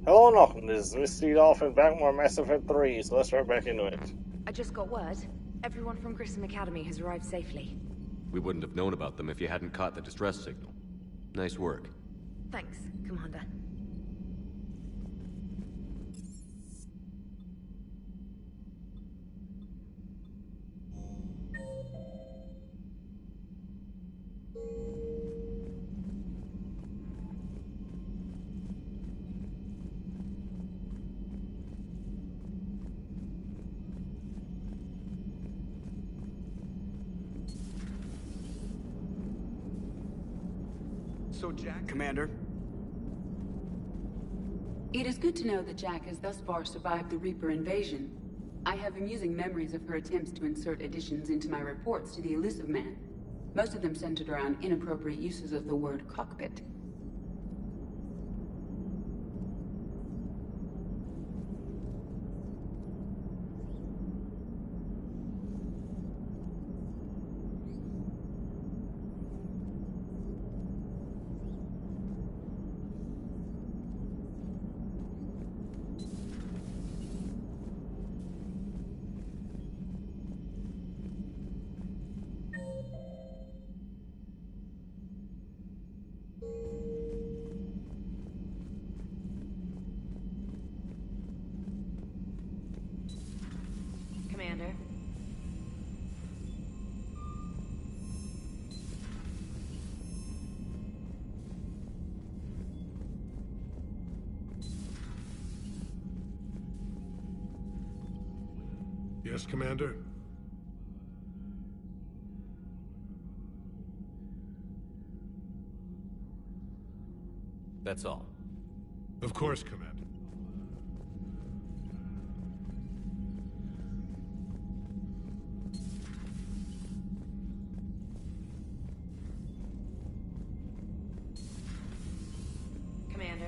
Hello and welcome. This is Mistydolphin back with more Mass Effect 3, so let's right back into it. I just got word. Everyone from Grissom Academy has arrived safely. We wouldn't have known about them if you hadn't caught the distress signal. Nice work. Thanks, Commander. So, Jack, Commander. It is good to know that Jack has thus far survived the Reaper invasion. I have amusing memories of her attempts to insert additions into my reports to the Elusive Man. Most of them centered around inappropriate uses of the word cockpit. Commander. Yes, Commander? That's all. Of course, Commander. Commander.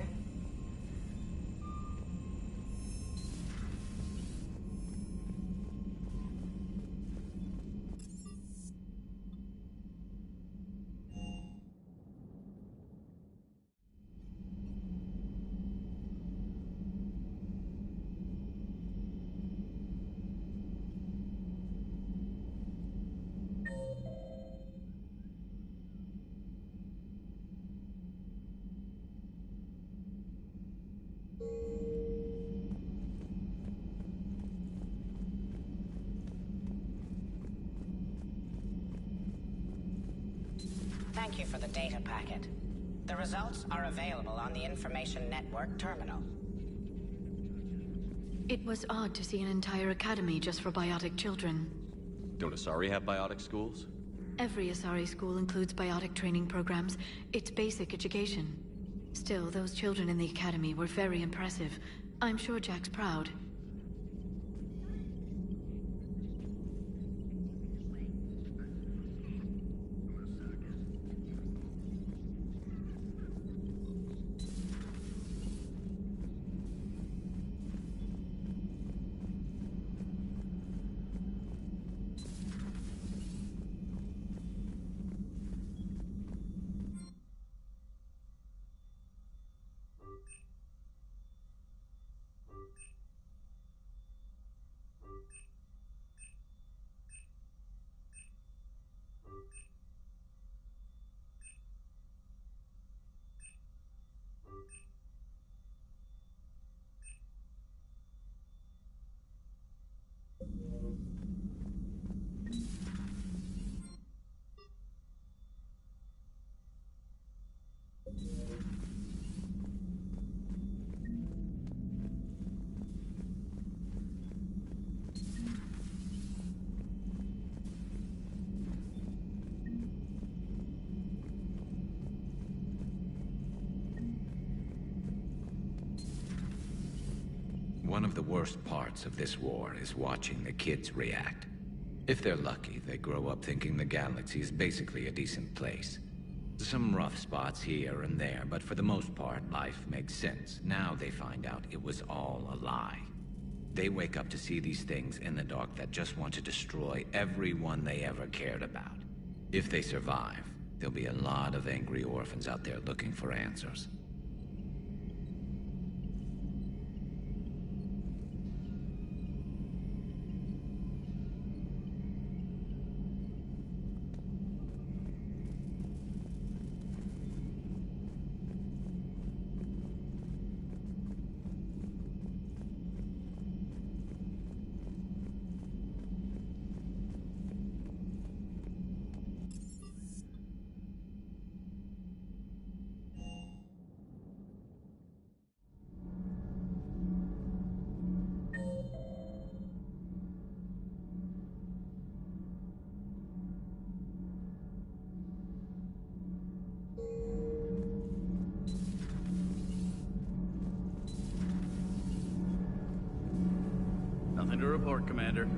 Thank you for the data packet. The results are available on the Information Network terminal. It was odd to see an entire academy just for biotic children. Don't Asari have biotic schools? Every Asari school includes biotic training programs. It's basic education. Still, those children in the academy were very impressive. I'm sure Jack's proud. One of the worst parts of this war is watching the kids react. If they're lucky, they grow up thinking the galaxy is basically a decent place. Some rough spots here and there, but for the most part, life makes sense. Now they find out it was all a lie. They wake up to see these things in the dark that just want to destroy everyone they ever cared about. If they survive, there'll be a lot of angry orphans out there looking for answers. Nothing to report, Commander.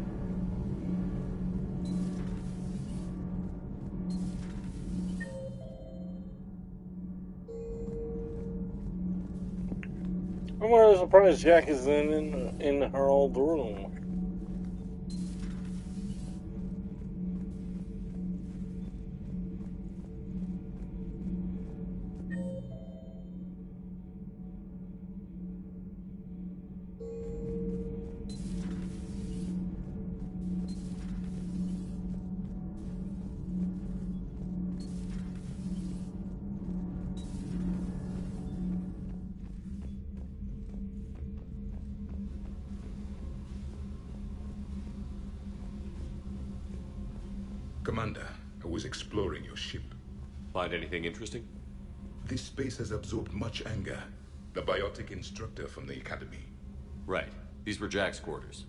I'm really surprised Jack is in her old room. Commander, I was exploring your ship. Find anything interesting? This space has absorbed much anger. The biotic instructor from the Academy. Right. These were Jack's quarters.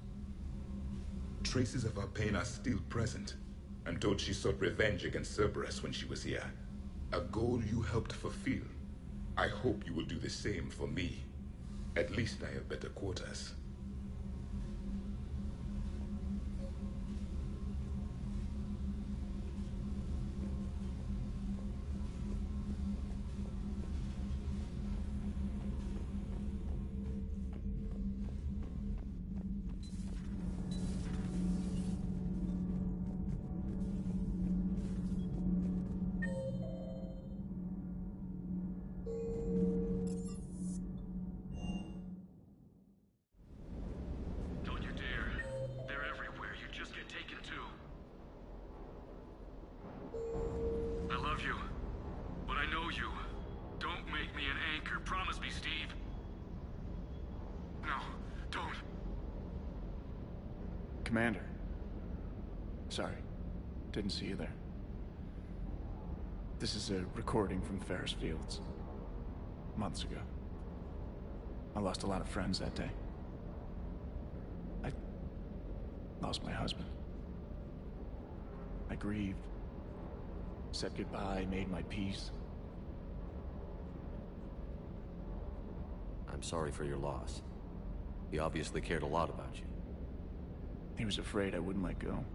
Traces of her pain are still present. I'm told she sought revenge against Cerberus when she was here. A goal you helped fulfill. I hope you will do the same for me. At least I have better quarters. Commander. Sorry. Didn't see you there. This is a recording from Ferris Fields. Months ago. I lost a lot of friends that day. I lost my husband. I grieved. Said goodbye, made my peace. I'm sorry for your loss. He obviously cared a lot about you. He was afraid I wouldn't let go.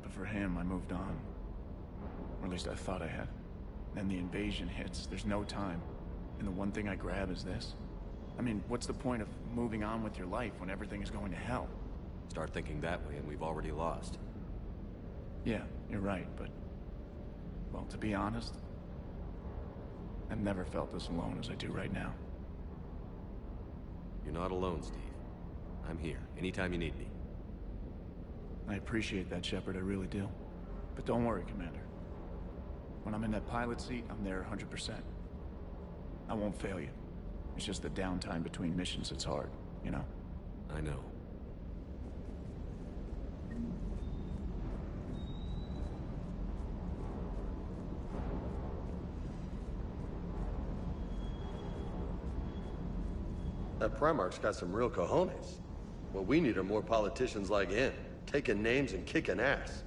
But for him, I moved on. Or at least I thought I had. Then the invasion hits, there's no time. And the one thing I grab is this. I mean, what's the point of moving on with your life when everything is going to hell? Start thinking that way and we've already lost. Yeah, you're right, but... well, to be honest, I've never felt as alone as I do right now. You're not alone, Steve. I'm here, anytime you need me. I appreciate that, Shepard, I really do. But don't worry, Commander. When I'm in that pilot seat, I'm there 100%. I won't fail you. It's just the downtime between missions that's hard, you know? I know. That Primarch's got some real cojones. What we need are more politicians like him, taking names and kicking ass.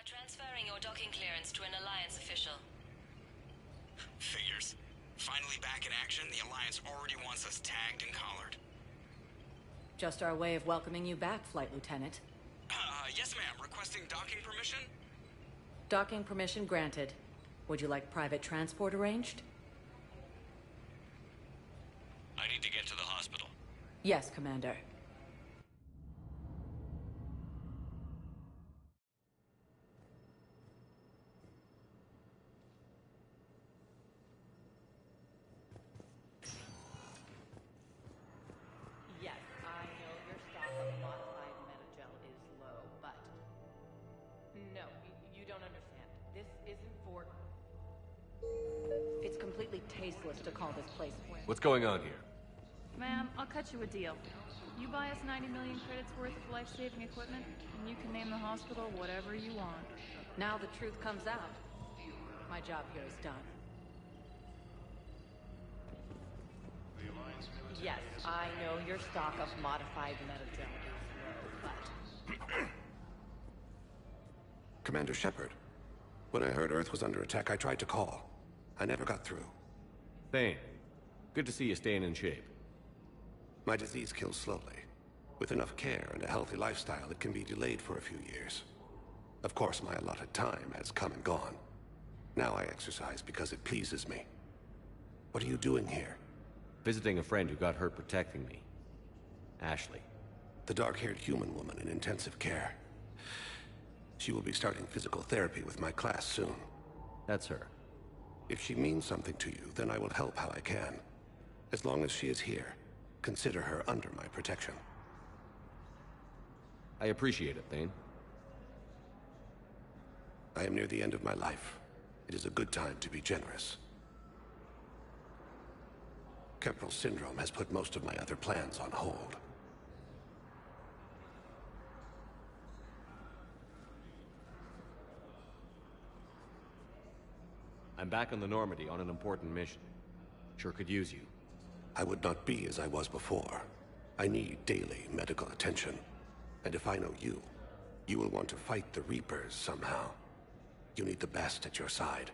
Transferring your docking clearance to an Alliance official. Figures. Finally back in action, the Alliance already wants us tagged and collared. Just our way of welcoming you back, Flight Lieutenant. Yes ma'am. Requesting docking permission? Docking permission granted. Would you like private transport arranged? I need to get to the hospital. Yes, Commander. It's completely tasteless to call this place. What's going on here? Ma'am, I'll cut you a deal. You buy us 90 million credits worth of life-saving equipment, and you can name the hospital whatever you want. Now the truth comes out. My job here is done. Yes, I know your stock of modified metagel is low, but... Commander Shepard, when I heard Earth was under attack, I tried to call. I never got through. Thane, good to see you staying in shape. My disease kills slowly. With enough care and a healthy lifestyle, it can be delayed for a few years. Of course, my allotted time has come and gone. Now I exercise because it pleases me. What are you doing here? Visiting a friend who got hurt protecting me. Ashley. The dark-haired human woman in intensive care. She will be starting physical therapy with my class soon. That's her. If she means something to you, then I will help how I can. As long as she is here, consider her under my protection. I appreciate it, Thane. I am near the end of my life. It is a good time to be generous. Kepral syndrome has put most of my other plans on hold. I'm back on the Normandy on an important mission. Sure could use you. I would not be as I was before. I need daily medical attention. And if I know you, you will want to fight the Reapers somehow. You need the best at your side,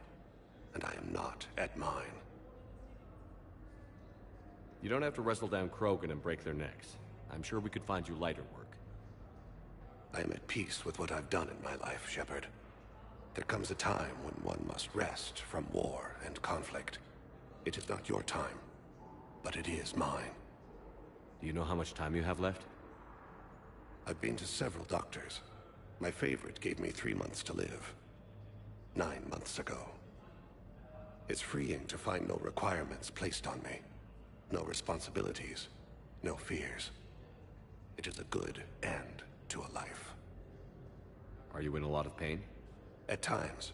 and I am not at mine. You don't have to wrestle down Krogan and break their necks. I'm sure we could find you lighter work. I am at peace with what I've done in my life, Shepard. There comes a time when one must rest from war and conflict. It is not your time, but it is mine. Do you know how much time you have left? I've been to several doctors. My favorite gave me 3 months to live. 9 months ago. It's freeing to find no requirements placed on me. No responsibilities. No fears. It is a good end to a life. Are you in a lot of pain? At times.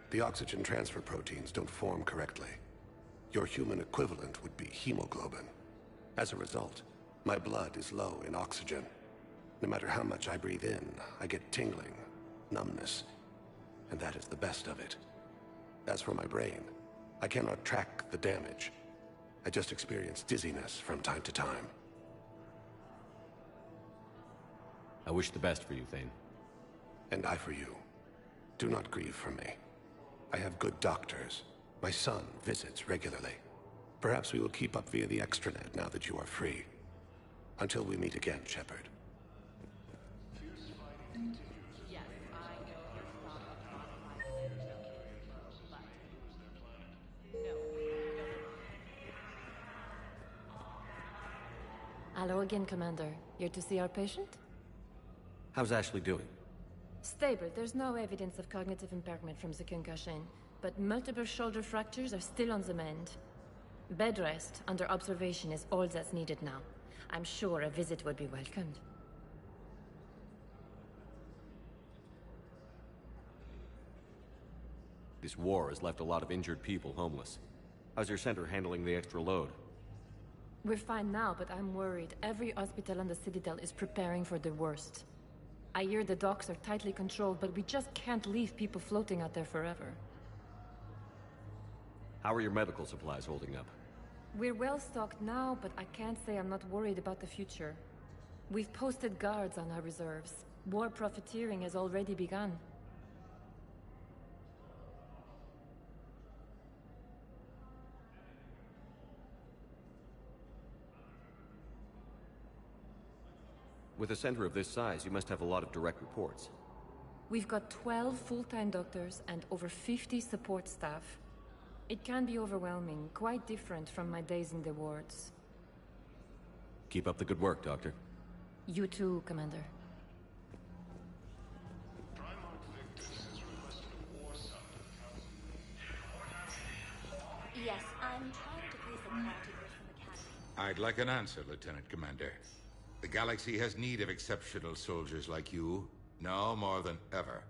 The oxygen transfer proteins don't form correctly. Your human equivalent would be hemoglobin. As a result, my blood is low in oxygen. No matter how much I breathe in, I get tingling, numbness, and that is the best of it. As for my brain, I cannot track the damage. I just experience dizziness from time to time. I wish the best for you, Thane. And I for you. Do not grieve for me. I have good doctors. My son visits regularly. Perhaps we will keep up via the extranet now that you are free. Until we meet again, Shepard. Hello again, Commander. Here to see our patient? How's Ashley doing? Stable. There's no evidence of cognitive impairment from the concussion, but multiple shoulder fractures are still on the mend. Bed rest under observation is all that's needed now. I'm sure a visit would be welcomed. This war has left a lot of injured people homeless. How's your center handling the extra load? We're fine now, but I'm worried. Every hospital on the Citadel is preparing for the worst. I hear the docks are tightly controlled, but we just can't leave people floating out there forever. How are your medical supplies holding up? We're well stocked now, but I can't say I'm not worried about the future. We've posted guards on our reserves. War profiteering has already begun. With a center of this size, you must have a lot of direct reports. We've got 12 full-time doctors and over 50 support staff. It can be overwhelming, quite different from my days in the wards. Keep up the good work, Doctor. You too, Commander. Yes, I'm trying to place a quality bridge from the Academy. I'd like an answer, Lieutenant Commander. The galaxy has need of exceptional soldiers like you, now more than ever.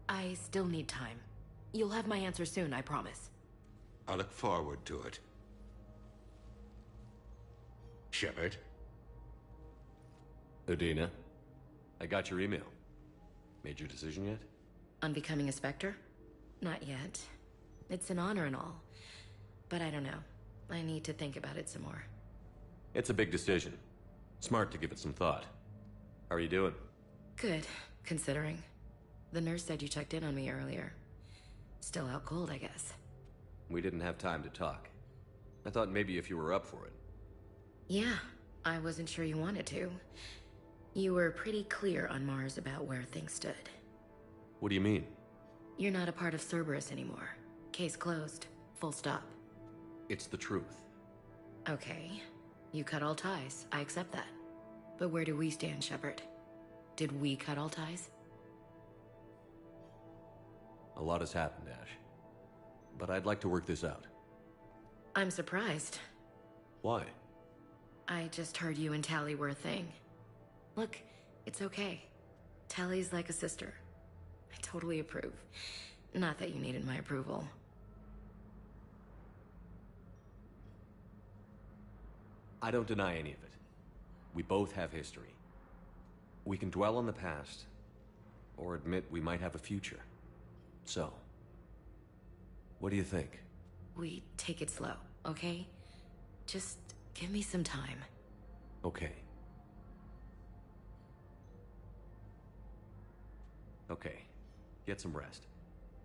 I still need time. You'll have my answer soon, I promise. I look forward to it. Shepard? Udina, I got your email. Made your decision yet? On becoming a Spectre? Not yet. It's an honor and all. But I don't know. I need to think about it some more. It's a big decision. Smart to give it some thought. How are you doing? Good, considering. The nurse said you checked in on me earlier. Still out cold, I guess. We didn't have time to talk. I thought maybe if you were up for it. Yeah, I wasn't sure you wanted to. You were pretty clear on Mars about where things stood. What do you mean? You're not a part of Cerberus anymore. Case closed. Full stop. It's the truth. Okay. You cut all ties. I accept that. But where do we stand, Shepard? Did we cut all ties? A lot has happened, Ash. But I'd like to work this out. I'm surprised. Why? I just heard you and Tally were a thing. Look, it's okay. Tally's like a sister. I totally approve. Not that you needed my approval. I don't deny any of it. We both have history. We can dwell on the past, or admit we might have a future. So, what do you think? We take it slow, okay? Just give me some time. Okay. Okay. Get some rest.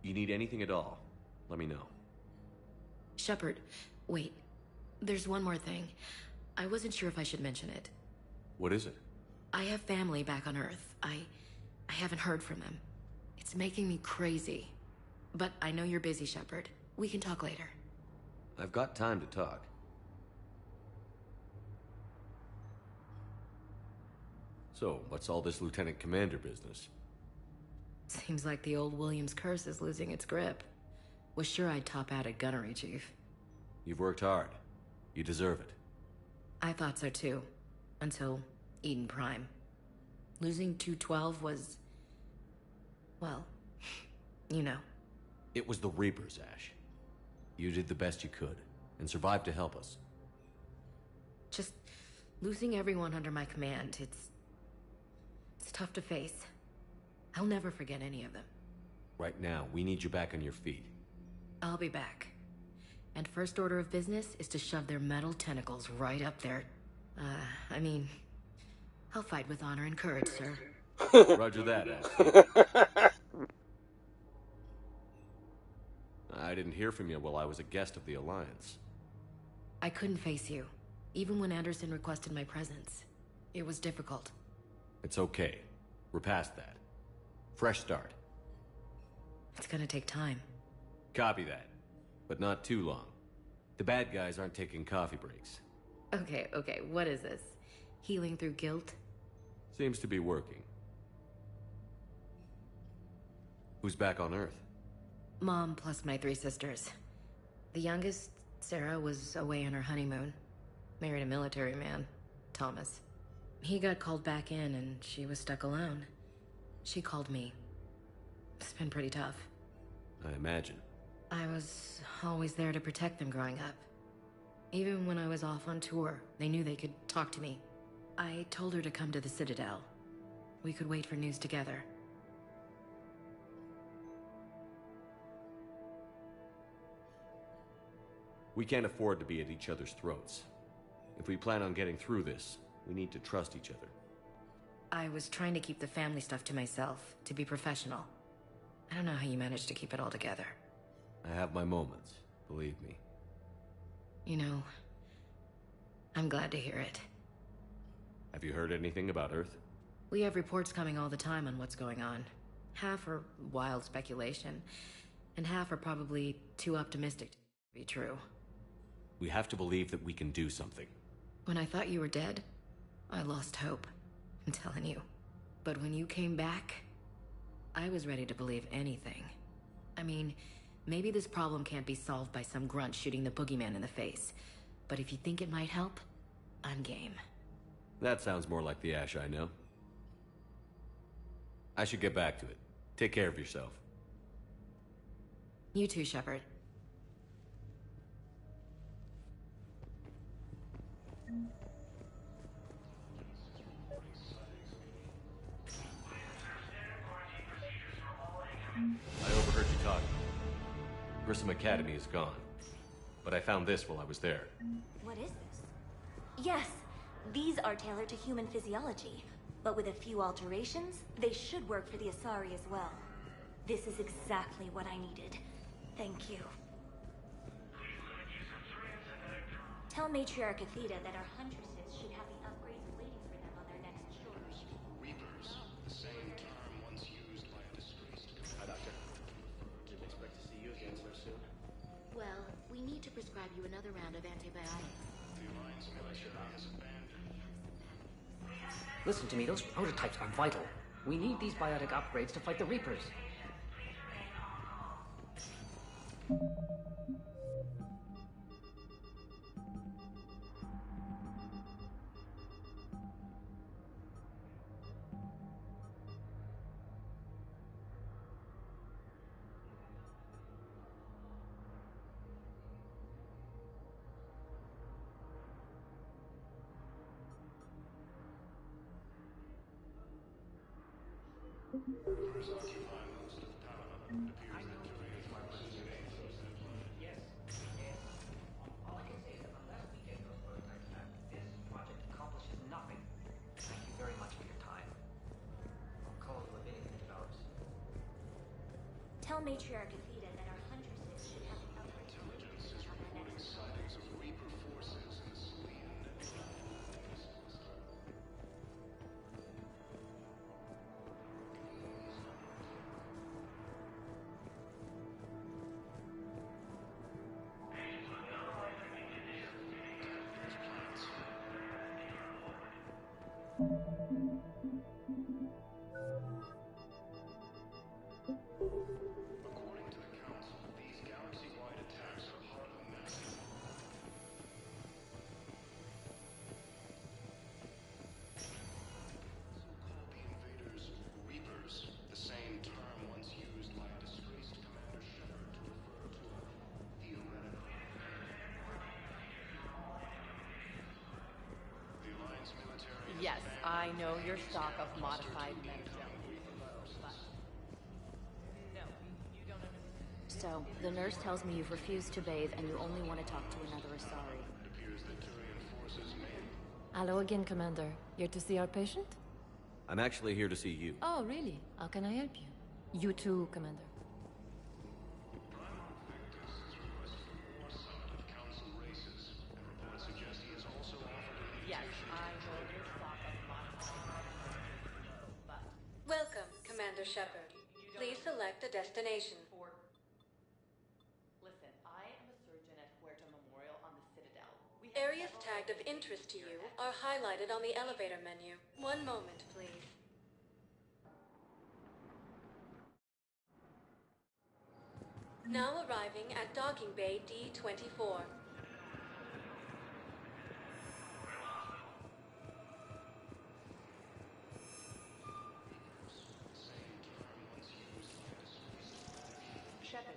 You need anything at all, let me know. Shepard, wait. There's one more thing. I wasn't sure if I should mention it. What is it? I have family back on Earth. I haven't heard from them. It's making me crazy. But I know you're busy, Shepard. We can talk later. I've got time to talk. So, what's all this Lieutenant Commander business? Seems like the old Williams curse is losing its grip. Was sure I'd top out at gunnery, Chief. You've worked hard. You deserve it. I thought so too. Until Eden Prime. Losing 212 was... well, you know. It was the Reapers, Ash. You did the best you could, and survived to help us. Just losing everyone under my command, it's tough to face. I'll never forget any of them. Right now, we need you back on your feet. I'll be back. And first order of business is to shove their metal tentacles right up there. I mean, I'll fight with honor and courage, sir. Roger that, Ash. I didn't hear from you while I was a guest of the Alliance. I couldn't face you, even when Anderson requested my presence. It was difficult. It's okay. We're past that. Fresh start. It's gonna take time. Copy that. But not too long. The bad guys aren't taking coffee breaks. Okay, what is this? Healing through guilt? Seems to be working. Who's back on Earth? Mom plus my 3 sisters. The youngest, Sarah, was away on her honeymoon. Married a military man, Thomas. He got called back in and she was stuck alone. She called me. It's been pretty tough. I imagine. I was always there to protect them growing up. Even when I was off on tour, they knew they could talk to me. I told her to come to the Citadel. We could wait for news together. We can't afford to be at each other's throats. If we plan on getting through this, we need to trust each other. I was trying to keep the family stuff to myself, to be professional. I don't know how you managed to keep it all together. I have my moments, believe me. You know, I'm glad to hear it. Have you heard anything about Earth? We have reports coming all the time on what's going on. Half are wild speculation, and half are probably too optimistic to be true. We have to believe that we can do something. When I thought you were dead, I lost hope. I'm telling you. But when you came back, I was ready to believe anything. I mean, maybe this problem can't be solved by some grunt shooting the boogeyman in the face. But if you think it might help, I'm game. That sounds more like the Ash I know. I should get back to it. Take care of yourself. You too, Shepard. I overheard you talking. Grissom Academy is gone. But I found this while I was there. What is this? Yes, these are tailored to human physiology. But with a few alterations, they should work for the Asari as well. This is exactly what I needed. Thank you. Tell Matriarch Athena that our huntresses should have the upgrades waiting for them on their next shore. Reapers, the same term once used by a disgraced... Hi, Doctor. Didn't expect to see you again so soon. Well, we need to prescribe you another round of antibiotics. The Alliance military has abandoned. Listen to me, those prototypes are vital. We need these biotic upgrades to fight the Reapers. Reapers occupy most of town. It appears that Curious Yes. All I can say is that unless we get those prototypes back, this project accomplishes nothing. Thank you very much for your time. I'll call you if anything develops. Tell Matriarch Athena that our huntresses should have the upgrades waiting Intelligence for is them on their reporting next shore. sightings of Reaper forces in the Salian Nebula. According to the Council, these galaxy-wide attacks are hardly natural. So-called the invaders Reapers, the same term once used by disgraced Commander Shepard to refer to a theoretical. The Alliance military has Yes, abandoned I know your these stock of galaxies modified to metagel is low, but... No, you don't understand. So, the nurse tells me you've refused to bathe and you only want to talk to another Asari. It appears that Turian forces may... Hello again, Commander. Here to see our patient? I'm actually here to see you. Oh, really? How can I help you? You too, Commander. Primarch Victus has requested a war summit of Council races, and reports suggest he has also offered an Yes, invitation I to know your stock of modified metagel is low, but... Welcome, Commander Shepard. Please select a destination. Listen, I am a surgeon at Huerta Memorial on the Citadel. We have Areas several tagged of vacancies interest to here you at- are highlighted on the elevator menu. One moment, please. Now arriving at docking bay D-24. Shepard.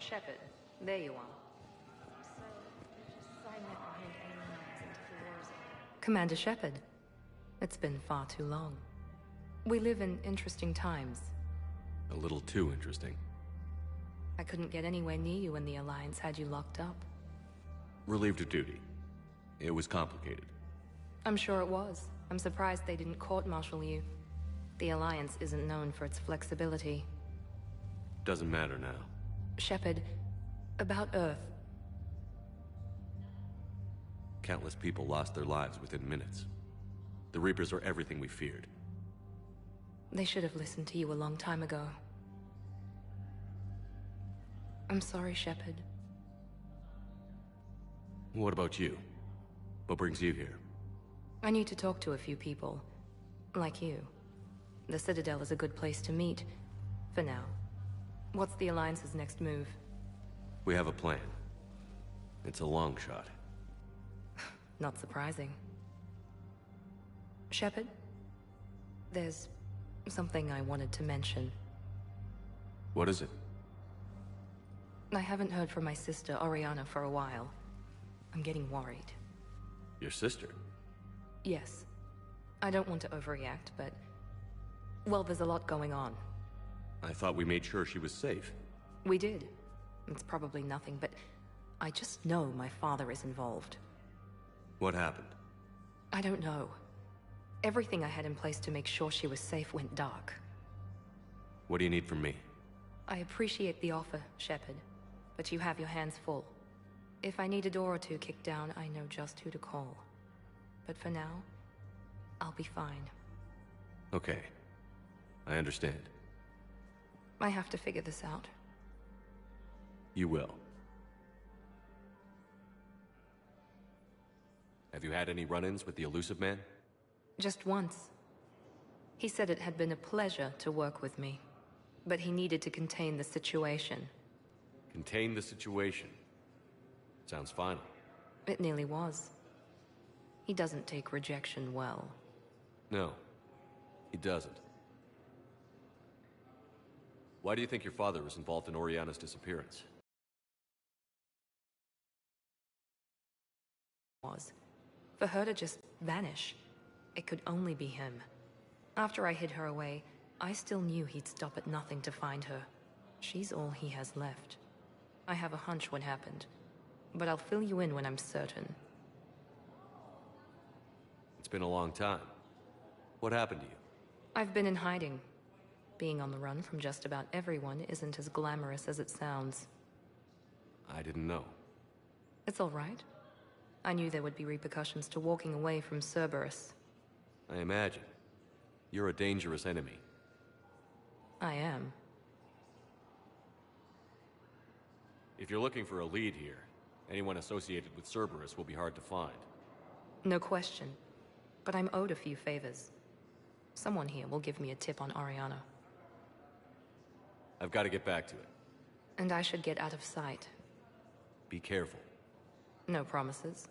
Shepard. There you are. So, you're just silent behind aliens into the war zone. Commander Shepard. It's been far too long. We live in interesting times. A little too interesting. I couldn't get anywhere near you when the Alliance had you locked up. Relieved of duty. It was complicated. I'm sure it was. I'm surprised they didn't court-martial you. The Alliance isn't known for its flexibility. Doesn't matter now. Shepard, about Earth. Countless people lost their lives within minutes. The Reapers are everything we feared. They should have listened to you a long time ago. I'm sorry, Shepard. What about you? What brings you here? I need to talk to a few people. Like you. The Citadel is a good place to meet. For now. What's the Alliance's next move? We have a plan. It's a long shot. Not surprising. Shepard? There's something I wanted to mention. What is it? I haven't heard from my sister, Oriana, for a while. I'm getting worried. Your sister? Yes. I don't want to overreact, but... well, there's a lot going on. I thought we made sure she was safe. We did. It's probably nothing, but... I just know my father is involved. What happened? I don't know. Everything I had in place to make sure she was safe went dark. What do you need from me? I appreciate the offer, Shepard, but you have your hands full. If I need a door or two kicked down, I know just who to call. But for now, I'll be fine. Okay. I understand. I have to figure this out. You will. Have you had any run-ins with the Elusive Man? Just once. He said it had been a pleasure to work with me, but he needed to contain the situation. Contain the situation. Sounds final. It nearly was. He doesn't take rejection well. No, he doesn't. Why do you think your father was involved in Oriana's disappearance? For her to just vanish, it could only be him. After I hid her away, I still knew he'd stop at nothing to find her. She's all he has left. I have a hunch what happened, but I'll fill you in when I'm certain. It's been a long time. What happened to you? I've been in hiding. Being on the run from just about everyone isn't as glamorous as it sounds. I didn't know. It's all right. I knew there would be repercussions to walking away from Cerberus. I imagine. You're a dangerous enemy. I am. If you're looking for a lead here, anyone associated with Cerberus will be hard to find. No question. But I'm owed a few favors. Someone here will give me a tip on Oriana. I've got to get back to it. And I should get out of sight. Be careful. No promises.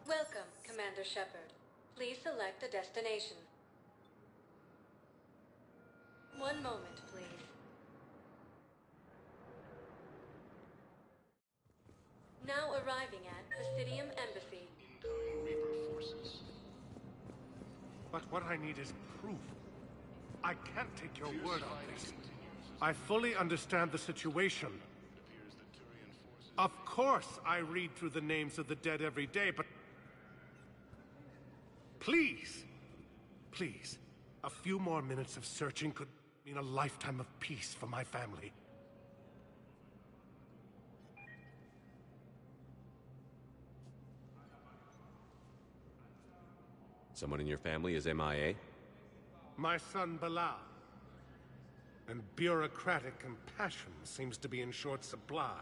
Welcome, Commander Shepard. Please select a destination. One moment, please. Now arriving at Presidium Embassy. Incoming Reaper forces. But what I need is proof. I can't take your word on this. I fully understand the situation. It appears that Turian forces Of course I read through the names of the dead every day, but... Please! Please. A few more minutes of searching could mean a lifetime of peace for my family. Someone in your family is MIA? My son Bilal. And bureaucratic compassion seems to be in short supply.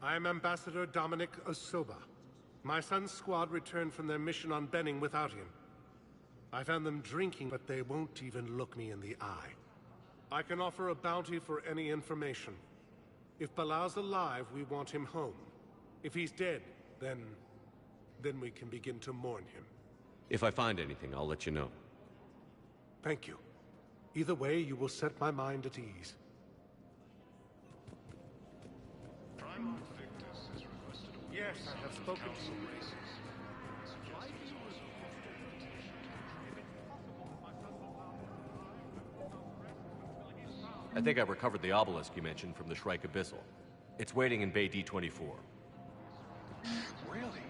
I am Ambassador Dominic Osoba. My son's squad returned from their mission on Benning without him. I found them drinking, but they won't even look me in the eye. I can offer a bounty for any information. If Bilal's alive, we want him home. If he's dead, then we can begin to mourn him. If I find anything, I'll let you know. Thank you. Either way, you will set my mind at ease. Primarch Victus has requested a yes, I have spoken to council you. races. Suggests this was I think I recovered the obelisk you mentioned from the Shrike Abyssal. It's waiting in Bay D-24. Really?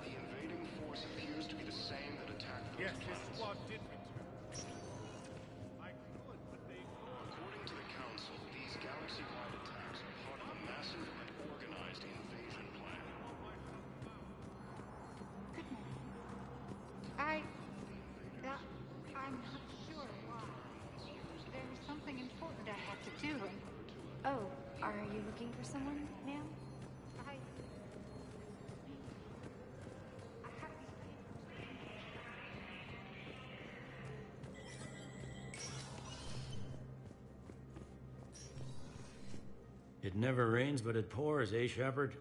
The invading force appears to be the same that attacked those Yes, his planets. squad did return. I could, but they... According to the Council, these galaxy-wide attacks are part of a massive and organized invasion plan. I'm not sure why. There's something important I have to do. Oh, are you looking for someone, ma'am? It never rains, but it pours, eh, Shepard?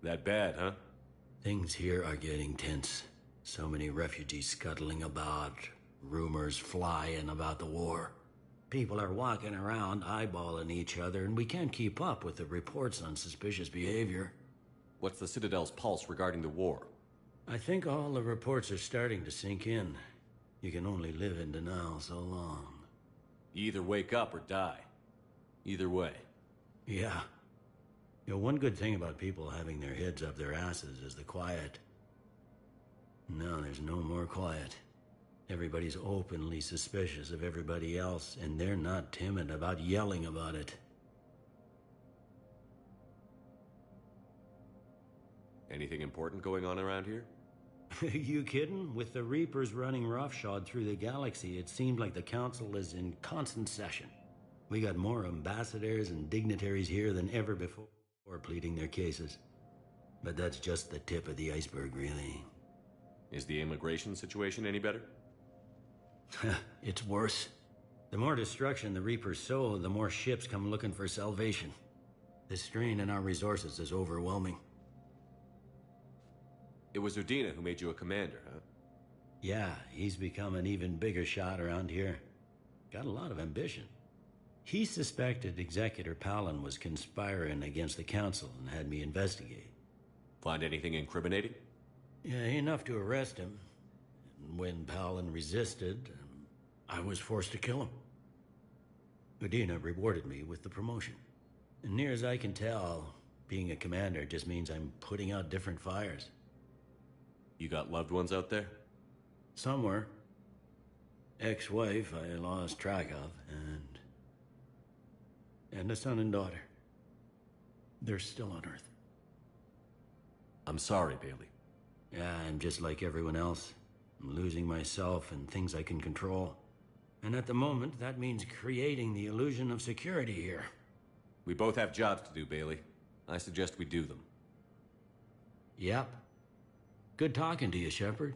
That bad, huh? Things here are getting tense. So many refugees scuttling about, rumors flying about the war. People are walking around eyeballing each other, and we can't keep up with the reports on suspicious behavior. What's the Citadel's pulse regarding the war? I think all the reports are starting to sink in. You can only live in denial so long. You either wake up or die. Either way. Yeah. You know, one good thing about people having their heads up their asses is the quiet. Now there's no more quiet. Everybody's openly suspicious of everybody else, and they're not timid about yelling about it. Anything important going on around here? You kidding? With the Reapers running roughshod through the galaxy, it seemed like the Council is in constant session. We got more ambassadors and dignitaries here than ever before pleading their cases. But that's just the tip of the iceberg, really. Is the immigration situation any better? It's worse. The more destruction the Reapers sow, the more ships come looking for salvation. The strain on our resources is overwhelming. It was Udina who made you a commander, huh? Yeah, he's become an even bigger shot around here. Got a lot of ambition. He suspected Executor Palin was conspiring against the Council and had me investigate. Find anything incriminating? Yeah, enough to arrest him. And when Palin resisted, I was forced to kill him. Udina rewarded me with the promotion. And near as I can tell, being a commander just means I'm putting out different fires. You got loved ones out there? Somewhere. Ex-wife I lost track of, and a son and daughter. They're still on Earth. I'm sorry, Bailey. Yeah, I'm just like everyone else. I'm losing myself and things I can control. And at the moment, that means creating the illusion of security here. We both have jobs to do, Bailey. I suggest we do them. Yep. Good talking to you, Shepard.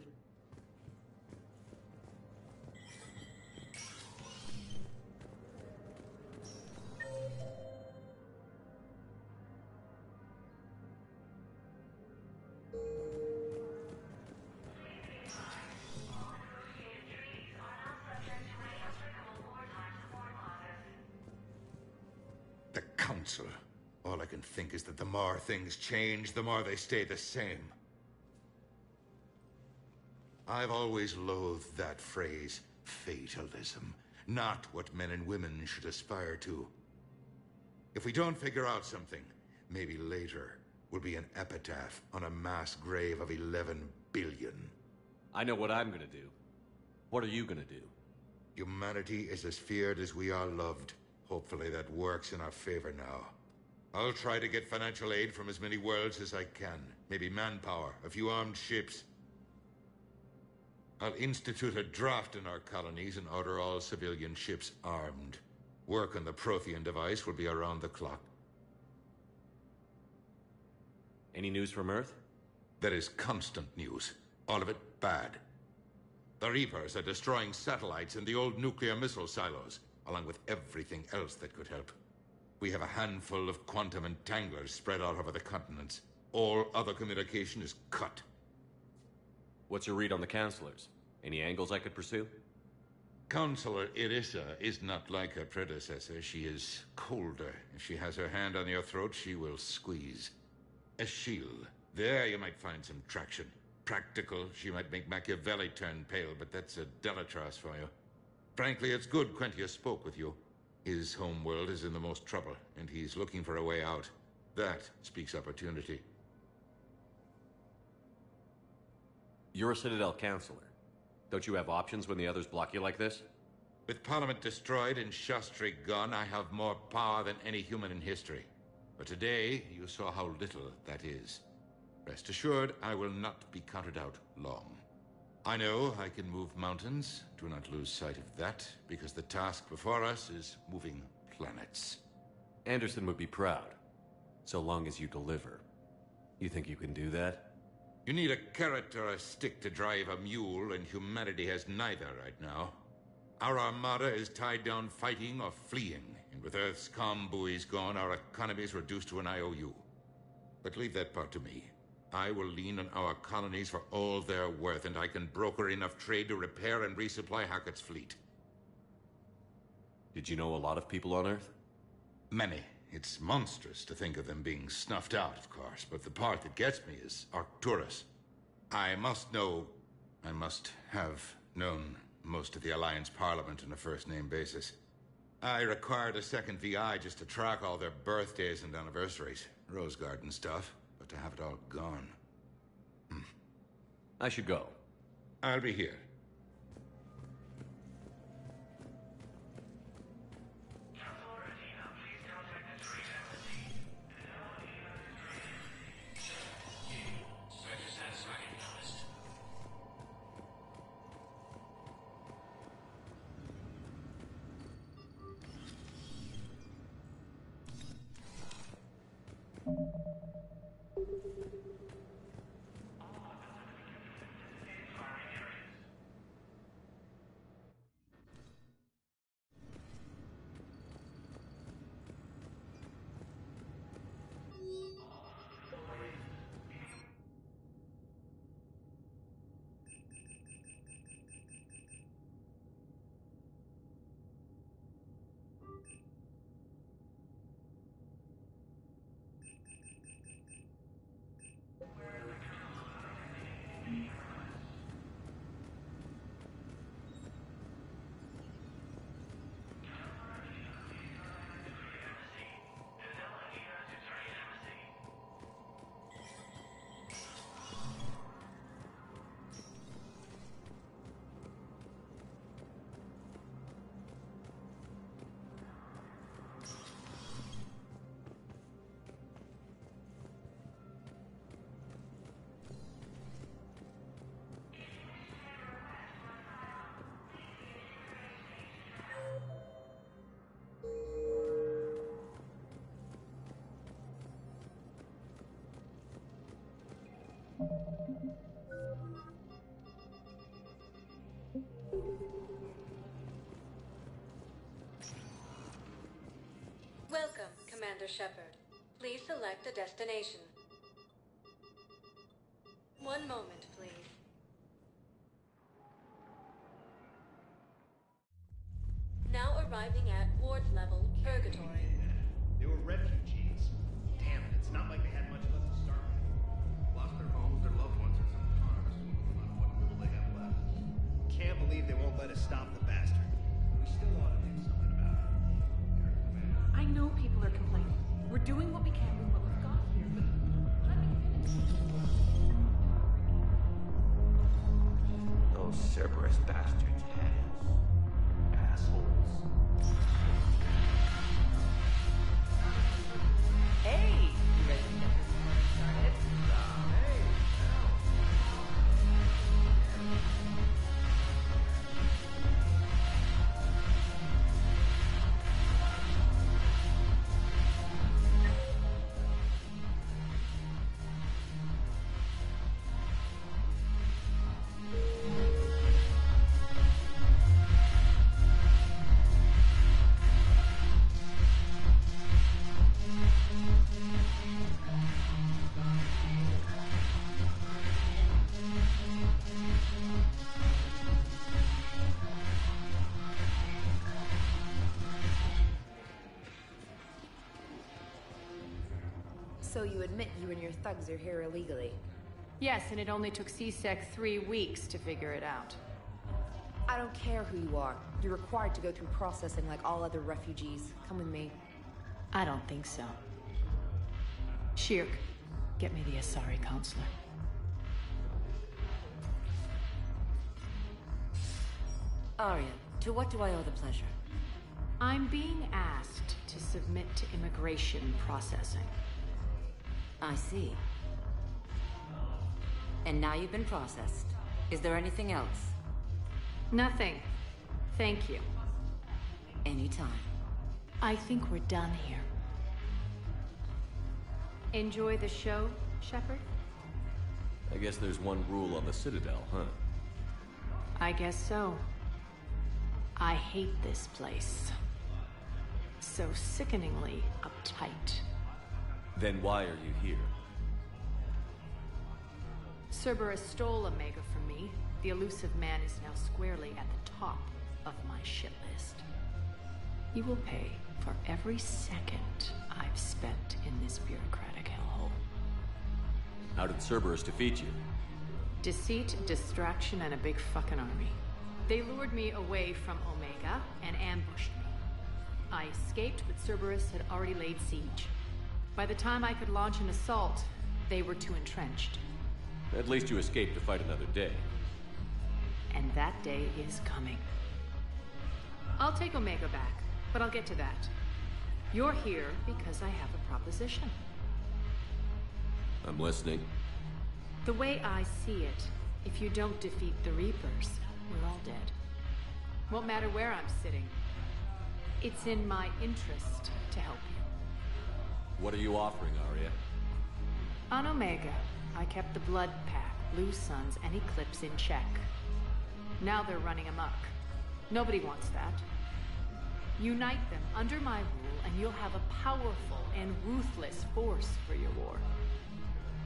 The Council. All I can think is that the more things change, the more they stay the same. I've always loathed that phrase, Fatalism. Not what men and women should aspire to. If we don't figure out something, maybe later will be an epitaph on a mass grave of 11 billion. I know what I'm gonna do. What are you gonna do? Humanity is as feared as we are loved. Hopefully that works in our favor now. I'll try to get financial aid from as many worlds as I can. Maybe manpower, a few armed ships. I'll institute a draft in our colonies and order all civilian ships armed. Work on the Prothean device will be around the clock. Any news from Earth? There is constant news. All of it bad. The Reapers are destroying satellites and the old nuclear missile silos, along with everything else that could help. We have a handful of quantum entanglers spread out over the continents. All other communication is cut. What's your read on the counselors? Any angles I could pursue? Counselor Irissa is not like her predecessor. She is colder. If she has her hand on your throat, she will squeeze. Eschil. There you might find some traction. Practical, she might make Machiavelli turn pale, but that's a Delatras for you. Frankly, it's good Quentius spoke with you. His home world is in the most trouble, and he's looking for a way out. That speaks opportunity. You're a Citadel counselor. Don't you have options when the others block you like this? With Parliament destroyed and Shastri gone, I have more power than any human in history. But today, you saw how little that is. Rest assured, I will not be counted out long. I know I can move mountains. Do not lose sight of that, because the task before us is moving planets. Anderson would be proud, so long as you deliver. You think you can do that? You need a carrot or a stick to drive a mule, and humanity has neither right now. Our armada is tied down fighting or fleeing, and with Earth's comm buoys gone, our economy is reduced to an IOU. But leave that part to me. I will lean on our colonies for all they're worth, and I can broker enough trade to repair and resupply Hackett's fleet. Did you know a lot of people on Earth? Many. It's monstrous to think of them being snuffed out, of course, but the part that gets me is Arcturus. I must have known most of the Alliance Parliament on a first-name basis. I required a second VI just to track all their birthdays and anniversaries. Rose Garden stuff, but to have it all gone. I should go. I'll be here. Welcome, Commander Shepard. Please select a destination. One moment, please. Now arriving at ward level Purgatory. They were refugees. Damn it, it's not like they had much left to start with. Lost their homes, their loved ones, or some cars. No matter what little they have left. can't believe they won't let us stop the bastard. We still ought to do something about it. I know people are complaining. We're doing what we can with what we've got here, but let me finish. Those Cerberus bastards have assholes. Hey! You ready to get this party started? Hey! So you admit you and your thugs are here illegally? Yes, and it only took CSEC 3 weeks to figure it out. I don't care who you are. You're required to go through processing like all other refugees. Come with me. I don't think so. Shirk, get me the Asari counselor. Arya, to what do I owe the pleasure? I'm being asked to submit to immigration processing. I see. And now you've been processed. Is there anything else? Nothing. Thank you. Anytime. I think we're done here. Enjoy the show, Shepard? I guess there's one rule on the Citadel, huh? I guess so. I hate this place. So sickeningly uptight. Then why are you here? Cerberus stole Omega from me. The elusive man is now squarely at the top of my shit list. You will pay for every second I've spent in this bureaucratic hellhole. How did Cerberus defeat you? Deceit, distraction, and a big fucking army. They lured me away from Omega and ambushed me. I escaped, but Cerberus had already laid siege. By the time I could launch an assault, they were too entrenched. At least you escaped to fight another day. And that day is coming. I'll take Omega back, but I'll get to that. You're here because I have a proposition. I'm listening. The way I see it, if you don't defeat the Reapers, we're all dead. Won't matter where I'm sitting. It's in my interest to help you. What are you offering, Arya? On Omega, I kept the Blood Pack, Blue Suns, and Eclipse in check. Now they're running amok. Nobody wants that. Unite them under my rule, and you'll have a powerful and ruthless force for your war.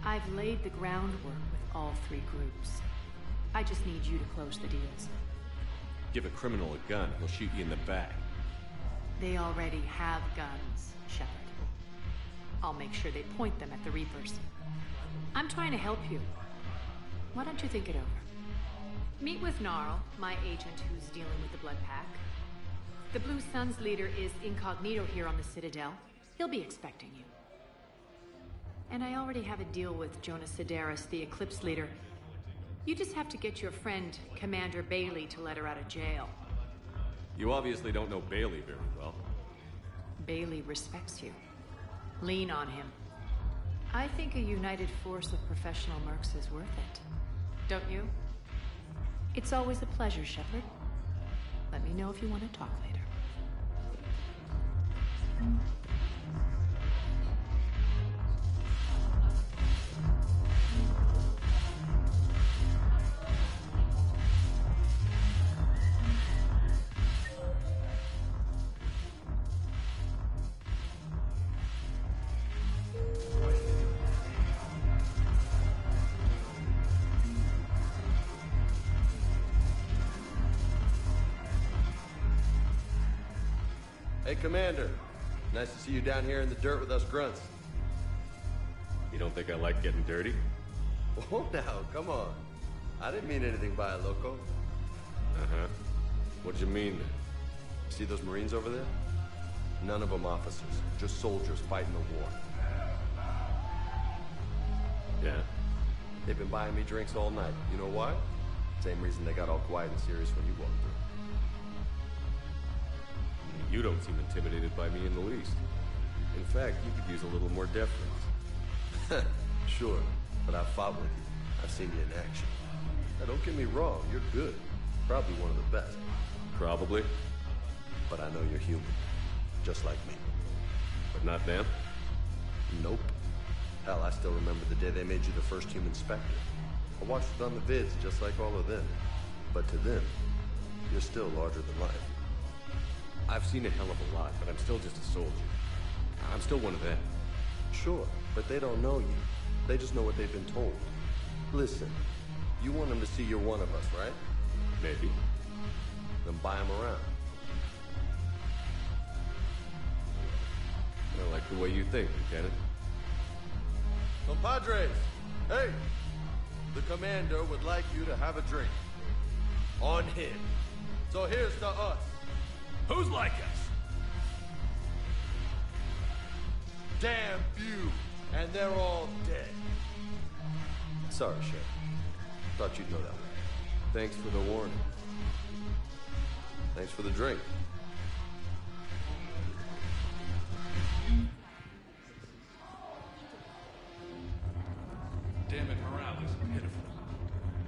I've laid the groundwork with all 3 groups. I just need you to close the deals. Give a criminal a gun, he'll shoot you in the back. They already have guns, Shepard. I'll make sure they point them at the Reapers. I'm trying to help you. Why don't you think it over? Meet with Gnarl, my agent who's dealing with the Blood Pack. The Blue Suns leader is incognito here on the Citadel. He'll be expecting you. And I already have a deal with Jonas Sedaris, the Eclipse leader. You just have to get your friend, Commander Bailey, to let her out of jail. You obviously don't know Bailey very well. Bailey respects you. Lean on him. I think a united force of professional mercs is worth it. Don't you? It's always a pleasure, Shepard. Let me know if you want to talk later. Hey, Commander. Nice to see you down here in the dirt with us grunts. You don't think I like getting dirty? Oh, now, come on. I didn't mean anything by it, Loco. Uh-huh. What do you mean then? See those Marines over there? None of them officers, just soldiers fighting the war. Yeah? They've been buying me drinks all night. You know why? Same reason they got all quiet and serious when you walked through. You don't seem intimidated by me in the least. In fact, you could use a little more deference. Sure, but I've fought with you. I've seen you in action. Now don't get me wrong, you're good. Probably one of the best. Probably. But I know you're human. Just like me. But not them? Nope. Hell, I still remember the day they made you the first human Spectre. I watched it on the vids, just like all of them. But to them, you're still larger than life. I've seen a hell of a lot, but I'm still just a soldier. I'm still one of them. Sure, but they don't know you. They just know what they've been told. Listen, you want them to see you're one of us, right? Maybe. Then buy them around. I like the way you think, Lieutenant. Compadres! Hey! The commander would like you to have a drink. On him. So here's to us. Who's like us? Damn few, and they're all dead. Sorry, Sheriff. Thought you'd know that one. Thanks for the warning. Thanks for the drink. Damn it, morale is pitiful.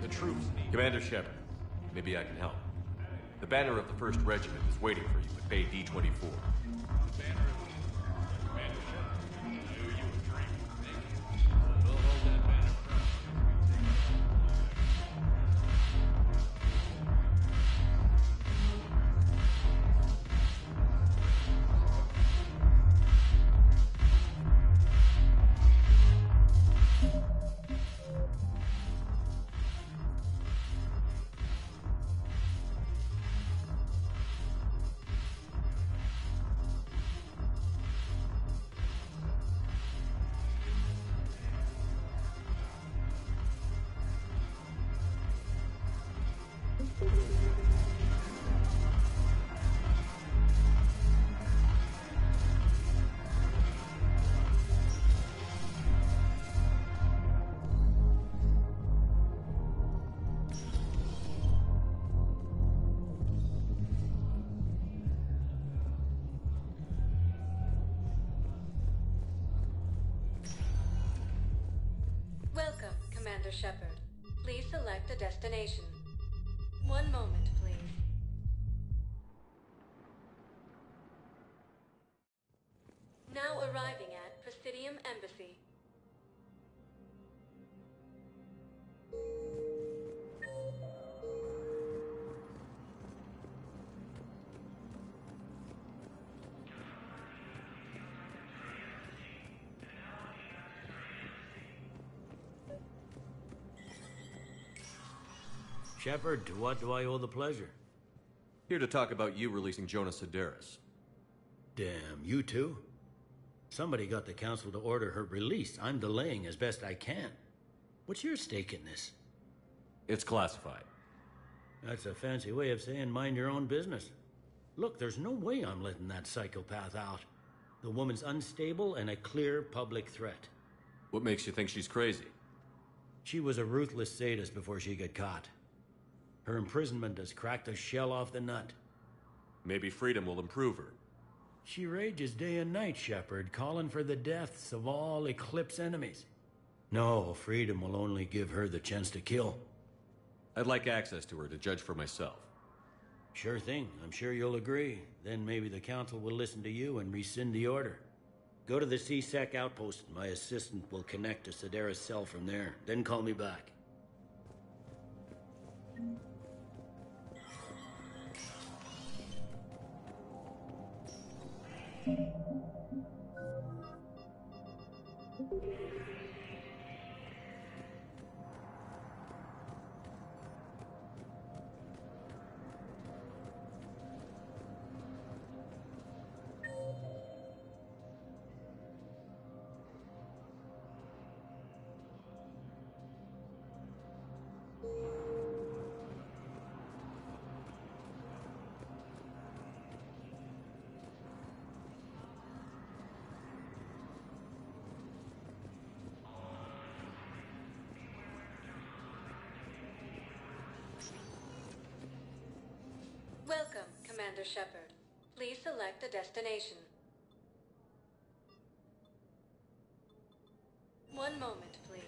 The troops need... Commander Shepard, maybe I can help. The banner of the 1st Regiment is waiting for you at Bay D-24. The banner of... Commander Shepard, I owe you a drink. Thank you. We'll hold that banner proud. Welcome, Commander Shepard. Please select a destination. One moment, please. Now arriving at Presidium Embassy. Shepard, to what do I owe the pleasure? Here to talk about you releasing Jonas Sedaris. Damn, you too? Somebody got the council to order her release. I'm delaying as best I can. What's your stake in this? It's classified. That's a fancy way of saying mind your own business. Look, there's no way I'm letting that psychopath out. The woman's unstable and a clear public threat. What makes you think she's crazy? She was a ruthless sadist before she got caught. Her imprisonment has cracked the shell off the nut. Maybe freedom will improve her. She rages day and night, Shepard, calling for the deaths of all Eclipse enemies. No, freedom will only give her the chance to kill. I'd like access to her to judge for myself. Sure thing. I'm sure you'll agree. Then maybe the council will listen to you and rescind the order. Go to the C-Sec outpost. My assistant will connect to Sedaris' cell from there. Then call me back. Welcome, Commander Shepard. Please select a destination. One moment, please.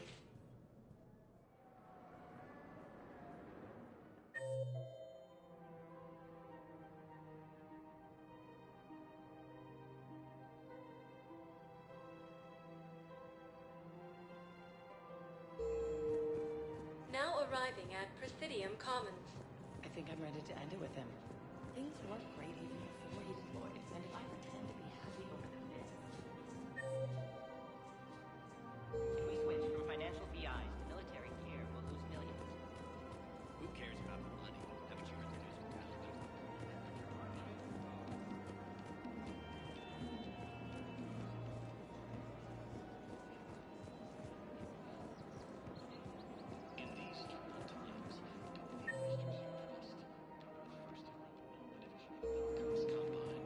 Now arriving at Presidium Commons. I think I'm ready to end it with him. Things weren't great even before he deployed, and if I pretend to be happy over this... If we switch from financial VIs to military care, we'll lose millions. Who cares about the money? Haven't you heard the news from In these turbulent times, don't be mistrust your trust. First of all, Division Combine.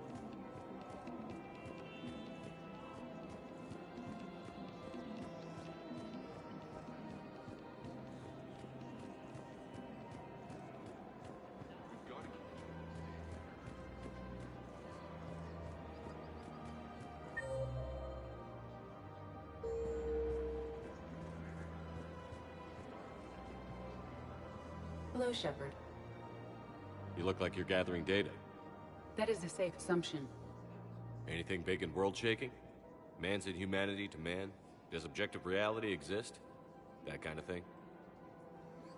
Hello, Shepard. You look like you're gathering data. That is a safe assumption. Anything big and world-shaking? Man's inhumanity to man? Does objective reality exist? That kind of thing?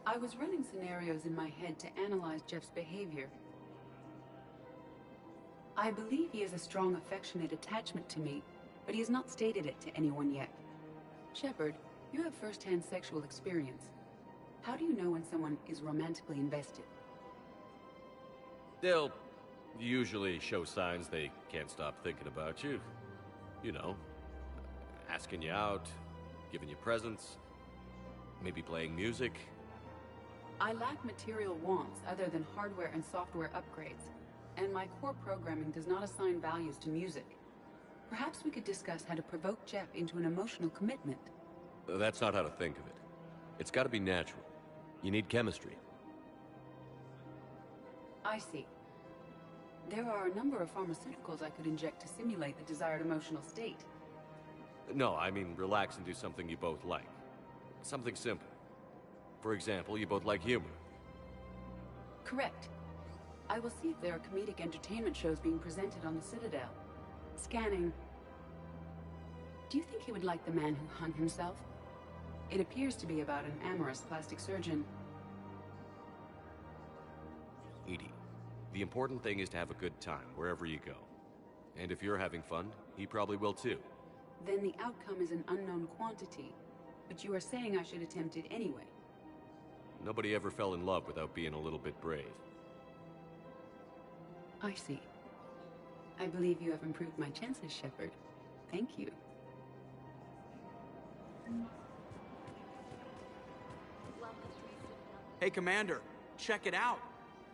I was running scenarios in my head to analyze Jeff's behavior. I believe he has a strong affectionate attachment to me, but he has not stated it to anyone yet. Shepard, you have first-hand sexual experience. How do you know when someone is romantically invested? They'll usually show signs they can't stop thinking about you. You know, asking you out, giving you presents, maybe playing music. I lack material wants other than hardware and software upgrades, and my core programming does not assign values to music. Perhaps we could discuss how to provoke Jeff into an emotional commitment. That's not how to think of it. It's got to be natural. You need chemistry. I see. There are a number of pharmaceuticals I could inject to simulate the desired emotional state. No, I mean relax and do something you both like. Something simple. For example, you both like humor. Correct. I will see if there are comedic entertainment shows being presented on the Citadel. Scanning. Do you think he would like The Man Who Hung Himself? It appears to be about an amorous plastic surgeon. Edie, the important thing is to have a good time wherever you go. And if you're having fun, he probably will too. Then the outcome is an unknown quantity. But you are saying I should attempt it anyway. Nobody ever fell in love without being a little bit brave. I see. I believe you have improved my chances, Shepard. Thank you. Hey, Commander, check it out.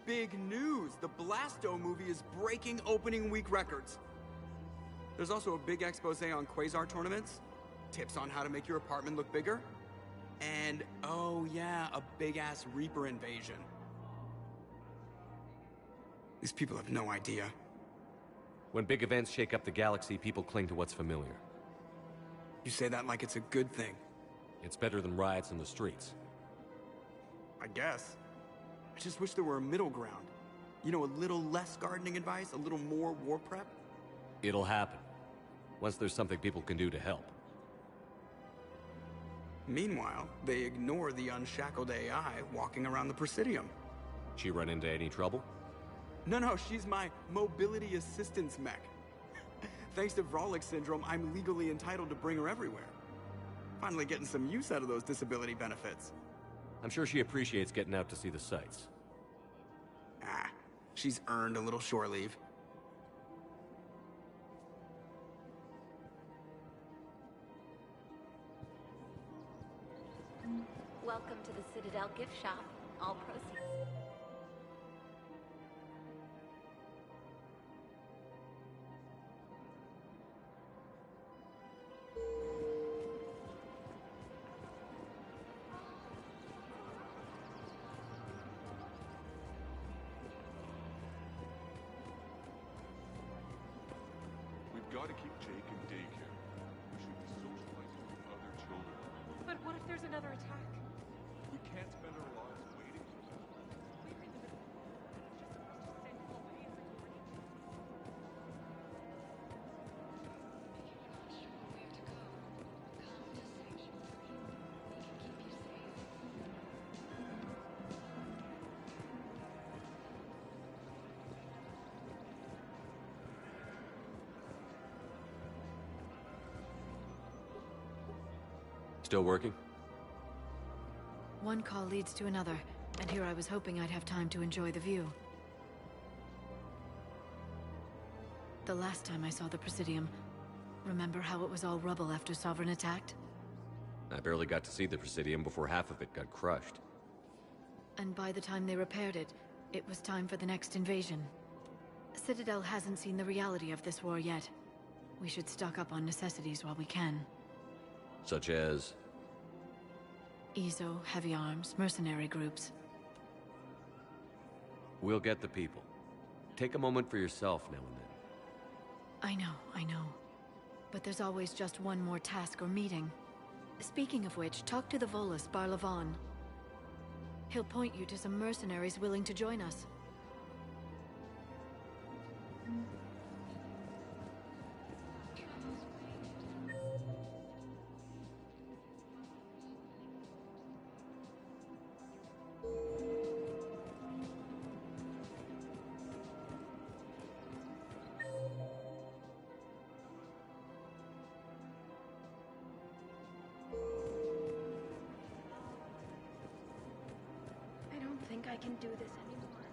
Big news! The Blasto movie is breaking opening week records. There's also a big expose on Quasar tournaments, tips on how to make your apartment look bigger, and, oh yeah, a big-ass Reaper invasion. These people have no idea. When big events shake up the galaxy, people cling to what's familiar. You say that like it's a good thing. It's better than riots in the streets. I guess. I just wish there were a middle ground. You know, a little less gardening advice, a little more war prep. It'll happen. Once there's something people can do to help. Meanwhile, they ignore the unshackled AI walking around the Presidium. She run into any trouble? No, she's my mobility assistance mech. Thanks to Vrolic syndrome, I'm legally entitled to bring her everywhere. Finally getting some use out of those disability benefits. I'm sure she appreciates getting out to see the sights. Ah, she's earned a little shore leave. Welcome to the Citadel gift shop. All proceeds. gotta keep Jake in daycare. We should be socializing with other children. But what if there's another attack? We can't spend our lives waiting for that. We're in the middle of war. It's just supposed to send all the inventory. Still working? One call leads to another, and here I was hoping I'd have time to enjoy the view. The last time I saw the Presidium, remember how it was all rubble after Sovereign attacked? I barely got to see the Presidium before half of it got crushed. And by the time they repaired it, it was time for the next invasion. Citadel hasn't seen the reality of this war yet. We should stock up on necessities while we can. Such as? EZO, heavy arms, mercenary groups. We'll get the people. Take a moment for yourself now and then. I know. But there's always just one more task or meeting. Speaking of which, talk to the Volus, Barlavan. He'll point you to some mercenaries willing to join us. I can do this anymore.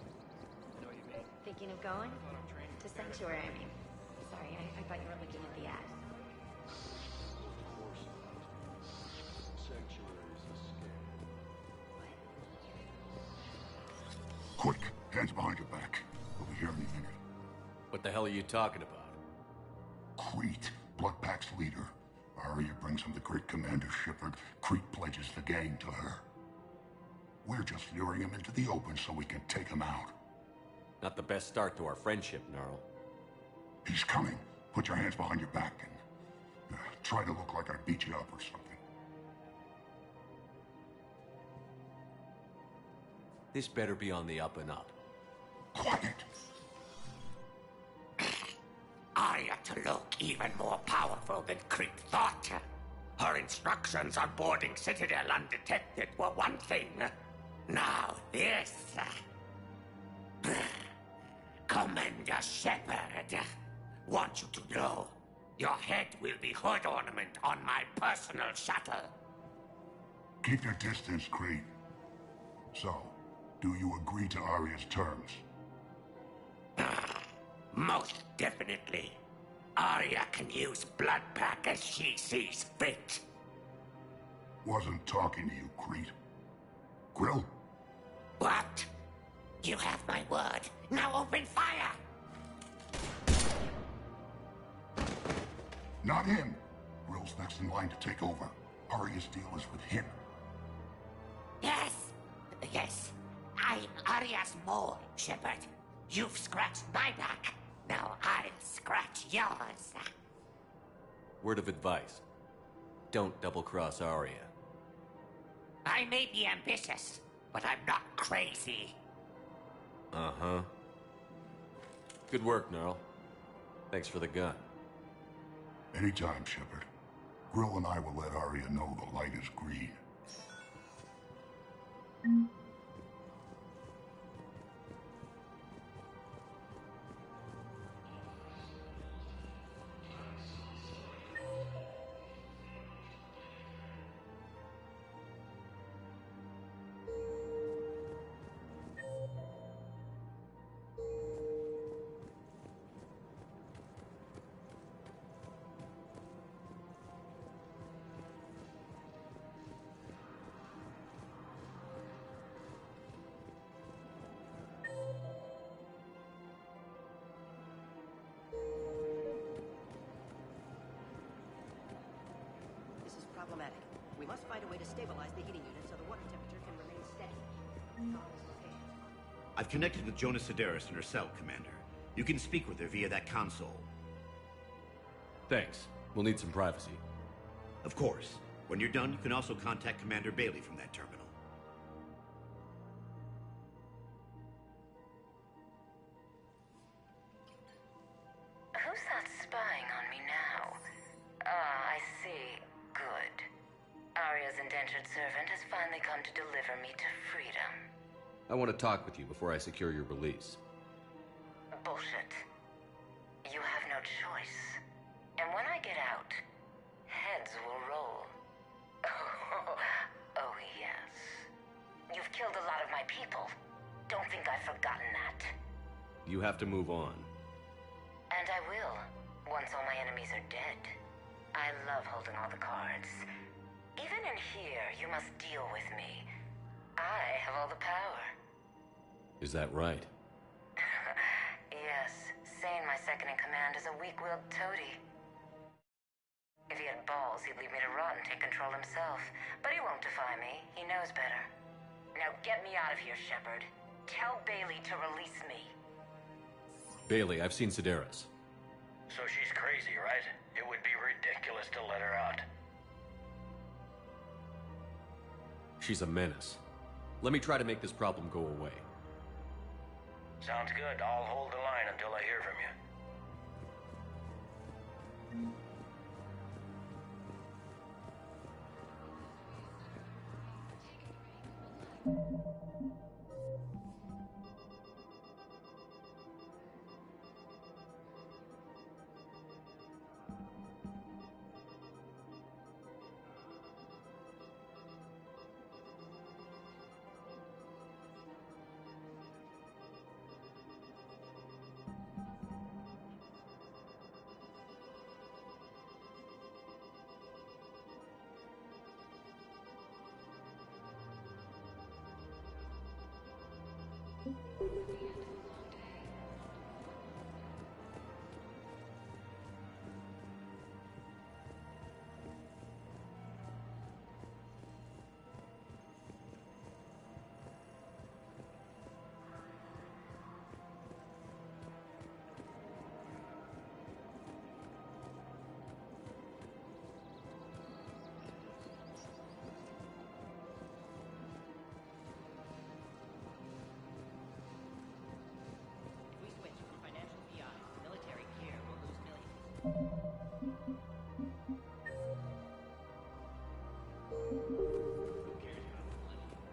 I know what you mean. Thinking of going? I thought I'm training. To Sanctuary, I mean. Sorry, I thought you were looking at the ad. Of course not. Sanctuary's a scam. Quick, hands behind your back. We'll be here any minute. What the hell are you talking about? Crete, Bloodpack's leader. Arya brings him the great Commander Shepard. Crete pledges the gang to her. We're just luring him into the open so we can take him out. Not the best start to our friendship, Gnarl. He's coming. Put your hands behind your back and try to look like I beat you up or something. This better be on the up and up. Quiet! Arya to look even more powerful than Crete thought. Her instructions on boarding Citadel undetected were one thing. Now this. Commander Shepard, want you to know, your head will be hood ornament on my personal shuttle. Keep your distance, Crete. So, do you agree to Arya's terms? Most definitely. Arya can use Bloodpack as she sees fit. Wasn't talking to you, Crete. Grill? What? You have my word. Now open fire! Not him. Grill's next in line to take over. Arya's deal is with him. Yes. I'm Arya's mole, Shepard. You've scratched my back. Now I'll scratch yours. Word of advice. Don't double-cross Arya. I may be ambitious, but I'm not crazy. Uh-huh. Good work, Gnarl. Thanks for the gun. Anytime, Shepard. Grill and I will let Arya know the light is green. This is problematic. We must find a way to stabilize the heating unit so the water temperature can remain steady. I've connected with Jonas Sedaris in her cell, Commander. You can speak with her via that console. Thanks. We'll need some privacy. Of course. When you're done, you can also contact Commander Bailey from that terminal. Who's that spying on me now? Ah, I see. Good. Arya's indentured servant has finally come to deliver me to freedom. I want to talk with you before I secure your release. Bullshit. You have no choice. And when I get out, heads will roll. Oh, yes. You've killed a lot of my people. Don't think I've forgotten that. You have to move on. And I will, once all my enemies are dead. I love holding all the cards. Even in here, you must deal with me. I have all the power. Is that right? Yes, Sane, my second-in-command, is a weak-willed toady. If he had balls, he'd leave me to rot and take control himself. But he won't defy me. He knows better. Now get me out of here, Shepard. Tell Bailey to release me. Bailey, I've seen Sedaris. So she's crazy, right? It would be ridiculous to let her out. She's a menace. Let me try to make this problem go away. Sounds good. I'll hold the line until I hear from you.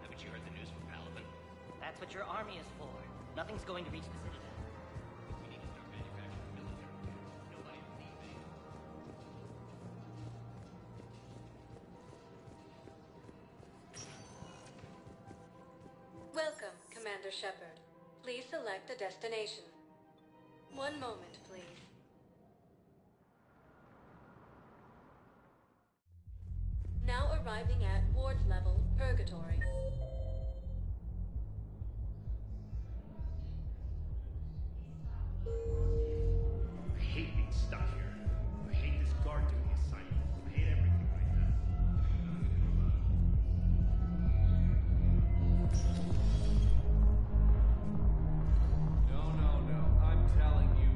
Haven't you heard the news from Palaven? That's what your army is for. Nothing's going to reach the Citadel. We need to start manufacturing military kits. Nobody will need me. Welcome, Commander Shepard. Please select a destination. One moment, please. Now arriving at ward level, Purgatory. I hate being stuck here. I hate this guard duty assignment. I hate everything right No. I'm telling you,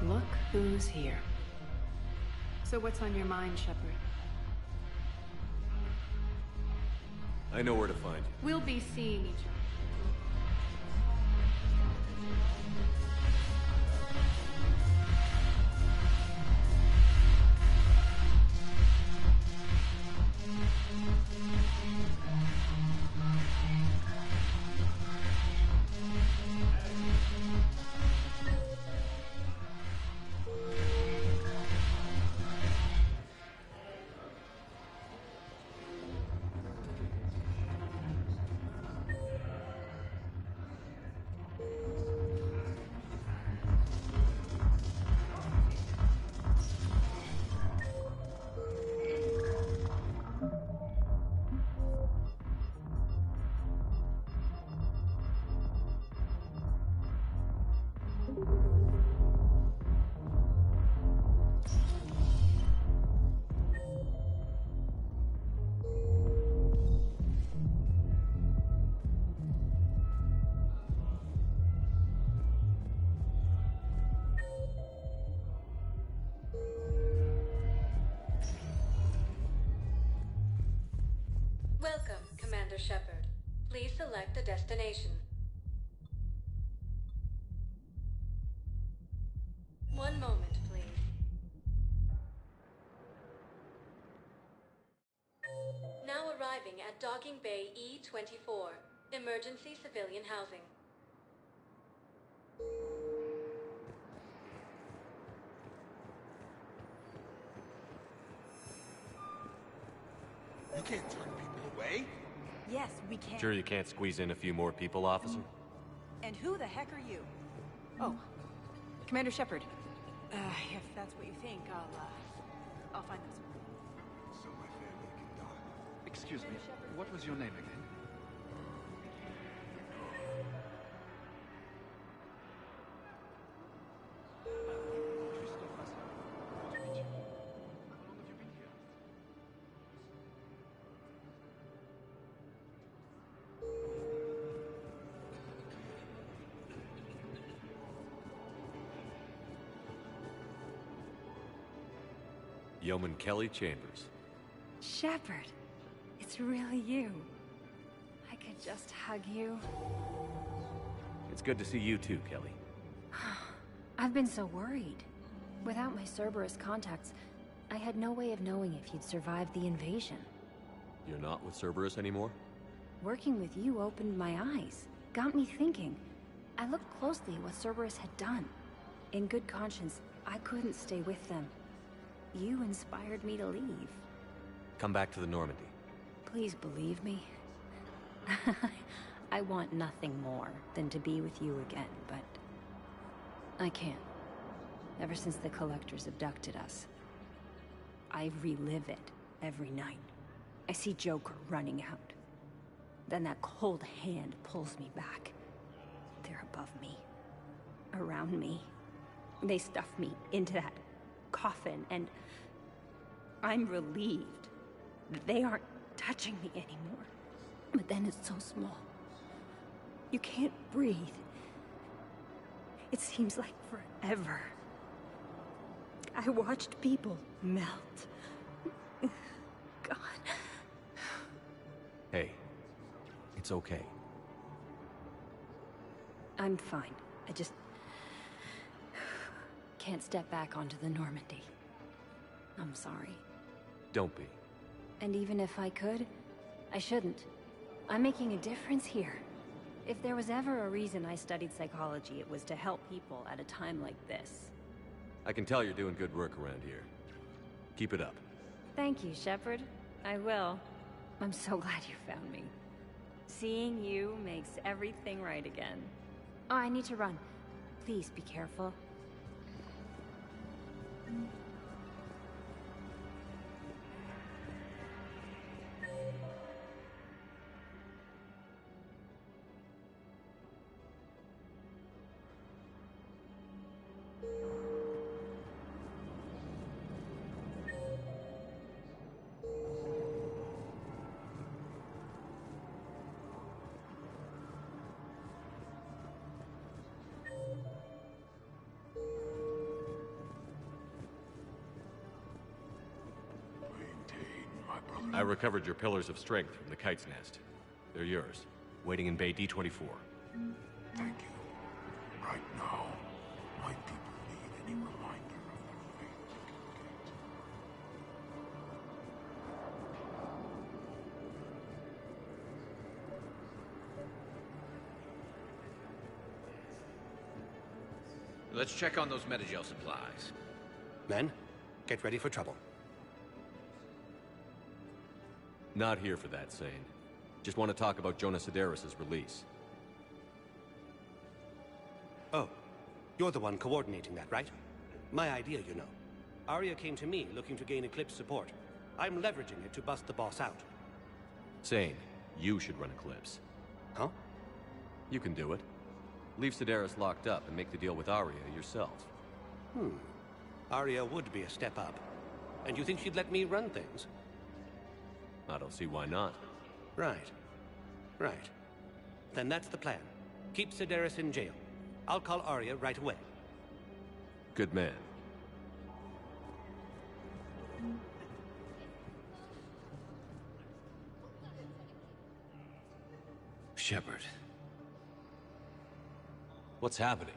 Look who's here. So what's on your mind, Shepard? I know where to find you. We'll be seeing each other. Commander Shepard. Please select a destination. One moment, please. Now arriving at Docking Bay E-24, emergency civilian housing. You can't turn people away. Yes, we can. Sure you can't squeeze in a few more people, officer? And who the heck are you? Oh, Commander Shepard. If that's what you think, I'll find them. So my family can die. Excuse me, what was your name again? Yeoman Kelly Chambers. Shepard, it's really you. I could just hug you. It's good to see you too, Kelly. I've been so worried. Without my Cerberus contacts, I had no way of knowing if you'd survived the invasion. You're not with Cerberus anymore? Working with you opened my eyes, got me thinking. I looked closely at what Cerberus had done. In good conscience, I couldn't stay with them. You inspired me to leave. Come back to the Normandy. Please believe me. I want nothing more than to be with you again, but I can't. Ever since the Collectors abducted us, I relive it every night. I see Joker running out. Then that cold hand pulls me back. They're above me, around me. They stuff me into that coffin, and I'm relieved that they aren't touching me anymore. But then it's so small. You can't breathe. It seems like forever. I watched people melt. God. Hey, it's okay. I'm fine. I just can't step back onto the Normandy. I'm sorry. Don't be. And even if I could, I shouldn't. I'm making a difference here. If there was ever a reason I studied psychology, it was to help people at a time like this. I can tell you're doing good work around here. Keep it up. Thank you, Shepard. I will. I'm so glad you found me. Seeing you makes everything right again. Oh, I need to run. Please be careful. I recovered your pillars of strength from the kite's nest. They're yours, waiting in Bay D-24. Thank you. Right now, my people need any reminder of their fate. Let's check on those Metagel supplies. Men, get ready for trouble. Not here for that, Sane. Just want to talk about Jonas Sedaris' release. Oh, you're the one coordinating that, right? My idea, you know. Arya came to me looking to gain Eclipse support. I'm leveraging it to bust the boss out. Sane, you should run Eclipse. Huh? You can do it. Leave Sedaris locked up and make the deal with Arya yourself. Arya would be a step up. And you think she'd let me run things? I don't see why not. Right. Right. Then that's the plan. Keep Sedaris in jail. I'll call Arya right away. Good man. Shepard. What's happening?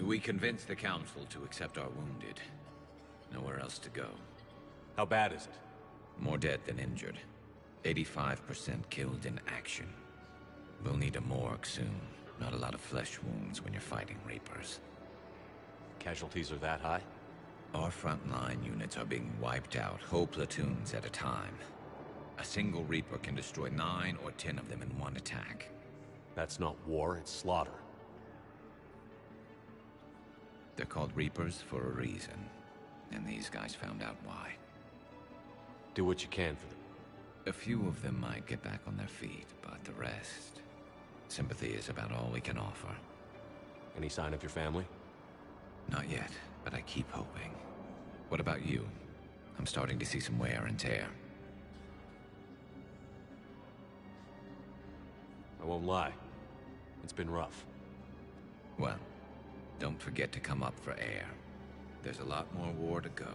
We convinced the Council to accept our wounded. Nowhere else to go. How bad is it? More dead than injured. 85% killed in action. We'll need a morgue soon. Not a lot of flesh wounds when you're fighting Reapers. Casualties are that high? Our frontline units are being wiped out, whole platoons at a time. A single Reaper can destroy 9 or 10 of them in one attack. That's not war, it's slaughter. They're called Reapers for a reason. And these guys found out why. Do what you can for them. A few of them might get back on their feet, but the rest... sympathy is about all we can offer. Any sign of your family? Not yet, but I keep hoping. What about you? I'm starting to see some wear and tear. I won't lie. It's been rough. Well, don't forget to come up for air. There's a lot more war to go.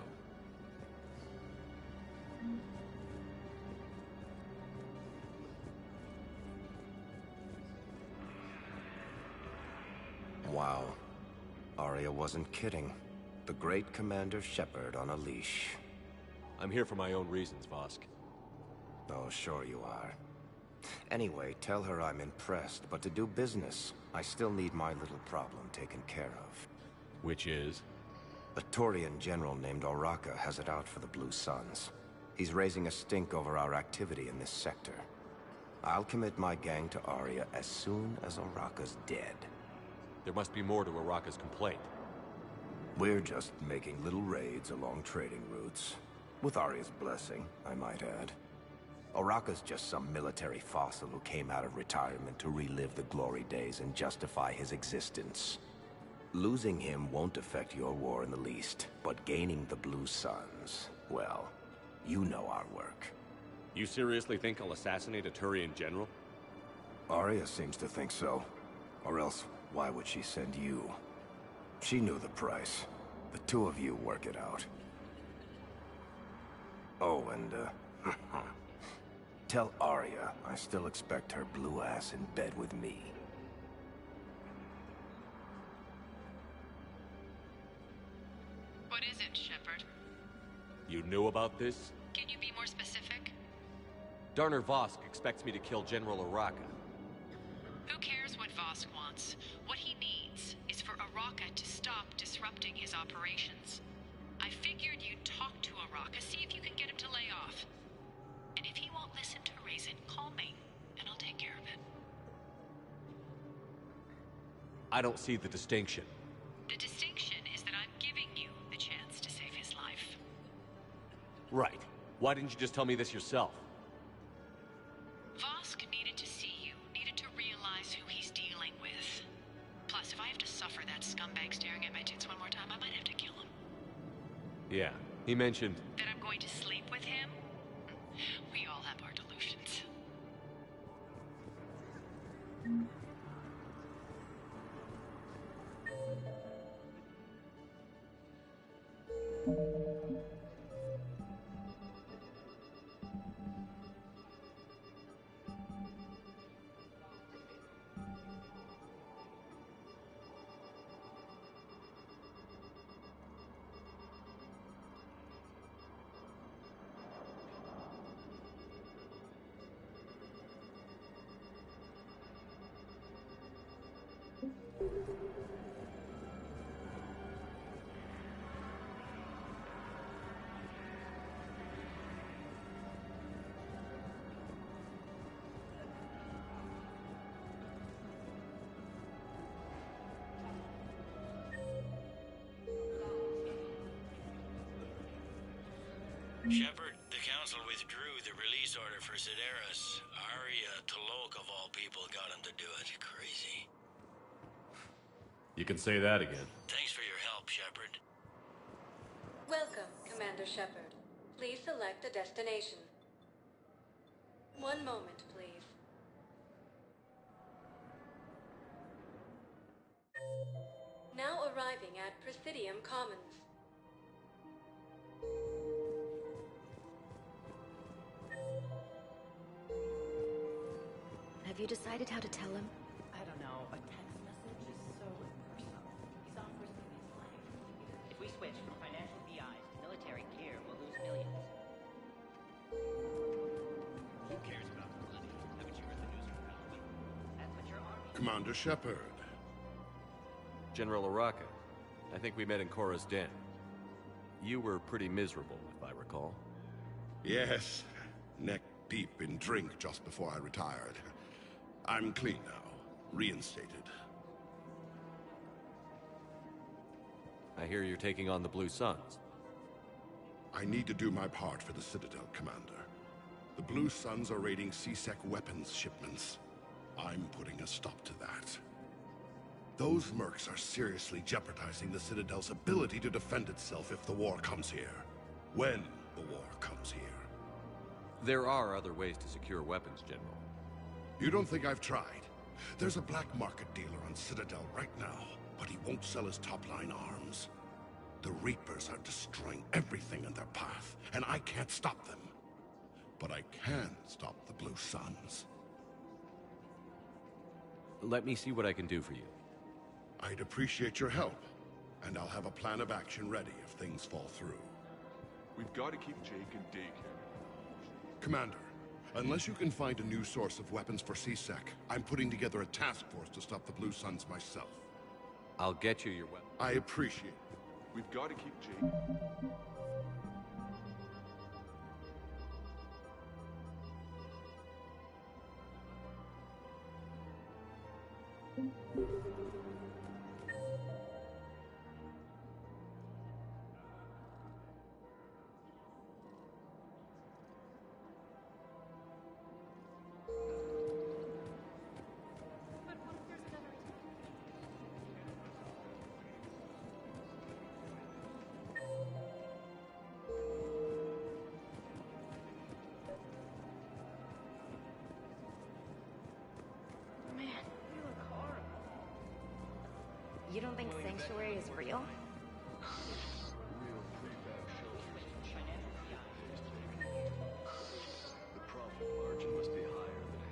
Wow. Arya wasn't kidding. The great Commander Shepard on a leash. I'm here for my own reasons, Vosk. Oh, sure you are. Anyway, tell her I'm impressed, but to do business, I still need my little problem taken care of. Which is? A Turian general named Oraka has it out for the Blue Suns. He's raising a stink over our activity in this sector. I'll commit my gang to Arya as soon as Oraka's dead. There must be more to Oraka's complaint. We're just making little raids along trading routes. With Arya's blessing, I might add. Oraka's just some military fossil who came out of retirement to relive the glory days and justify his existence. Losing him won't affect your war in the least, but gaining the Blue Suns, well, you know our work. You seriously think I'll assassinate a Turian general? Arya seems to think so. Or else, why would she send you? She knew the price. The two of you work it out. Oh, and, tell Arya I still expect her blue ass in bed with me. What is it, Shepard? You knew about this? Can you be more specific? Darner Vosk expects me to kill General Oraka. Who cares what Vosk wants? What he needs is for Oraka to stop disrupting his operations. I figured you'd talk to Oraka, see if you can get him to lay off. And if he won't listen to reason, call me, and I'll take care of it. I don't see the distinction. The distinction is that I'm giving you the chance to save his life. Right. Why didn't you just tell me this yourself? Vosk needed to see you, needed to realize who he's dealing with. Plus, if I have to suffer that scumbag staring at my tits one more time, I might have to kill him. Yeah, he mentioned... That I'm going to sleep with him? We all have our delusions. Shepard, the Council withdrew the release order for Sedaris. Arya T'Loak, of all people, got him to do it. Crazy. You can say that again. Thanks for your help, Shepard. Welcome, Commander Shepard. Please select a destination. One moment, please. Now arriving at Presidium Commons. Have you decided how to tell him? I don't know. A text message is so impersonal. He's on first in his life. If we switch from financial BIs to military gear, we'll lose millions. Who cares about the money? Haven't you heard the news from Alvin? That's what your army... Commander Shepard. General Araka, I think we met in Korra's den. You were pretty miserable, if I recall. Yes, neck deep in drink just before I retired. I'm clean now, reinstated. I hear you're taking on the Blue Suns. I need to do my part for the Citadel, Commander. The Blue Suns are raiding C-Sec weapons shipments. I'm putting a stop to that. Those mercs are seriously jeopardizing the Citadel's ability to defend itself if the war comes here. When the war comes here. There are other ways to secure weapons, General. You don't think I've tried? There's a black market dealer on Citadel right now, but he won't sell his top-line arms. The Reapers are destroying everything in their path, and I can't stop them. But I can stop the Blue Suns. Let me see what I can do for you. I'd appreciate your help, and I'll have a plan of action ready if things fall through. We've got to keep Jake in daycare. Commander, unless you can find a new source of weapons for C-Sec, I'm putting together a task force to stop the Blue Suns myself. I'll get you your weapon. I appreciate it. We've got to keep Jake... You don't think Sanctuary is real? The profit margin must be higher than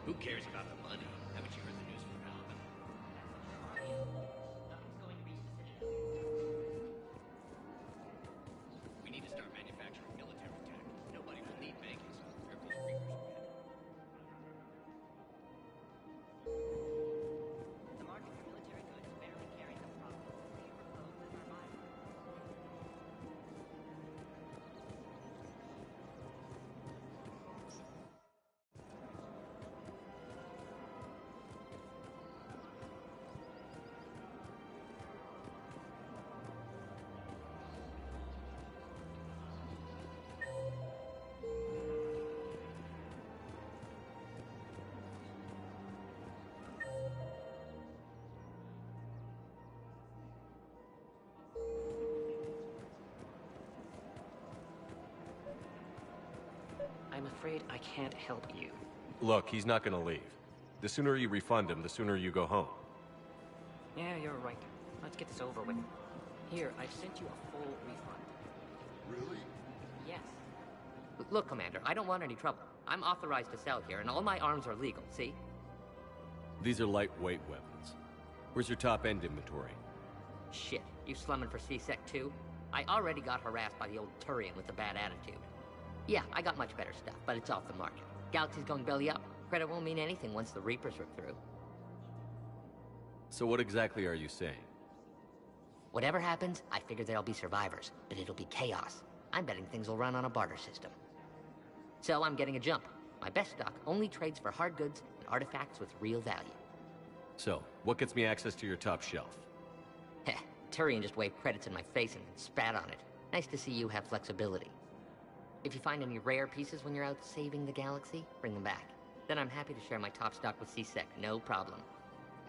Who cares about the money? Haven't you heard the news from Alvin? Nothing's going to reach the Citadel. We need to start manufacturing military tech. Nobody will need banking, so there goes Reapers spread. The market for military goods barely carries a profit. We overflow with our buyers. I'm afraid I can't help you. Look, he's not gonna leave. The sooner you refund him, the sooner you go home. Yeah, you're right. Let's get this over with. Here, I've sent you a full refund. Really? Yes. Look, Commander, I don't want any trouble. I'm authorized to sell here, and all my arms are legal, see? These are lightweight weapons. Where's your top-end inventory? Shit, you slumming for C-Sec too? I already got harassed by the old Turian with the bad attitude. Yeah, I got much better stuff, but it's off the market. Galaxy's going belly up. Credit won't mean anything once the Reapers are through. So what exactly are you saying? Whatever happens, I figure there'll be survivors, but it'll be chaos. I'm betting things will run on a barter system. So I'm getting a jump. My best stock only trades for hard goods and artifacts with real value. So, what gets me access to your top shelf? Heh, Turian just waved credits in my face and spat on it. Nice to see you have flexibility. If you find any rare pieces when you're out saving the galaxy, bring them back. Then I'm happy to share my top stock with C-Sec, no problem.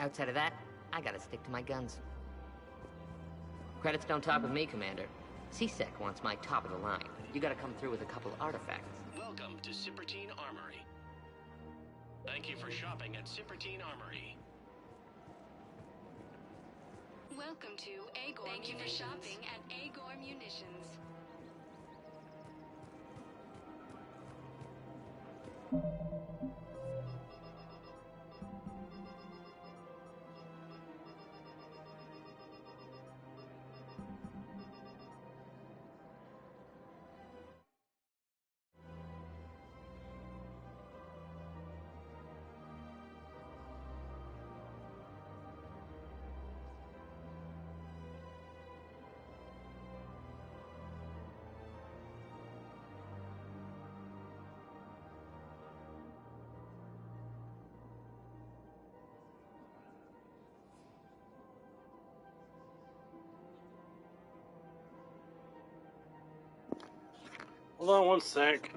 Outside of that, I gotta stick to my guns. Credits don't talk with me, Commander. C-Sec wants my top of the line. You gotta come through with a couple artifacts. Welcome to Cypertine Armory. Thank you for shopping at Cypertine Armory. Welcome to Agor Thank you for shopping at Agor Munitions. Hold on one sec.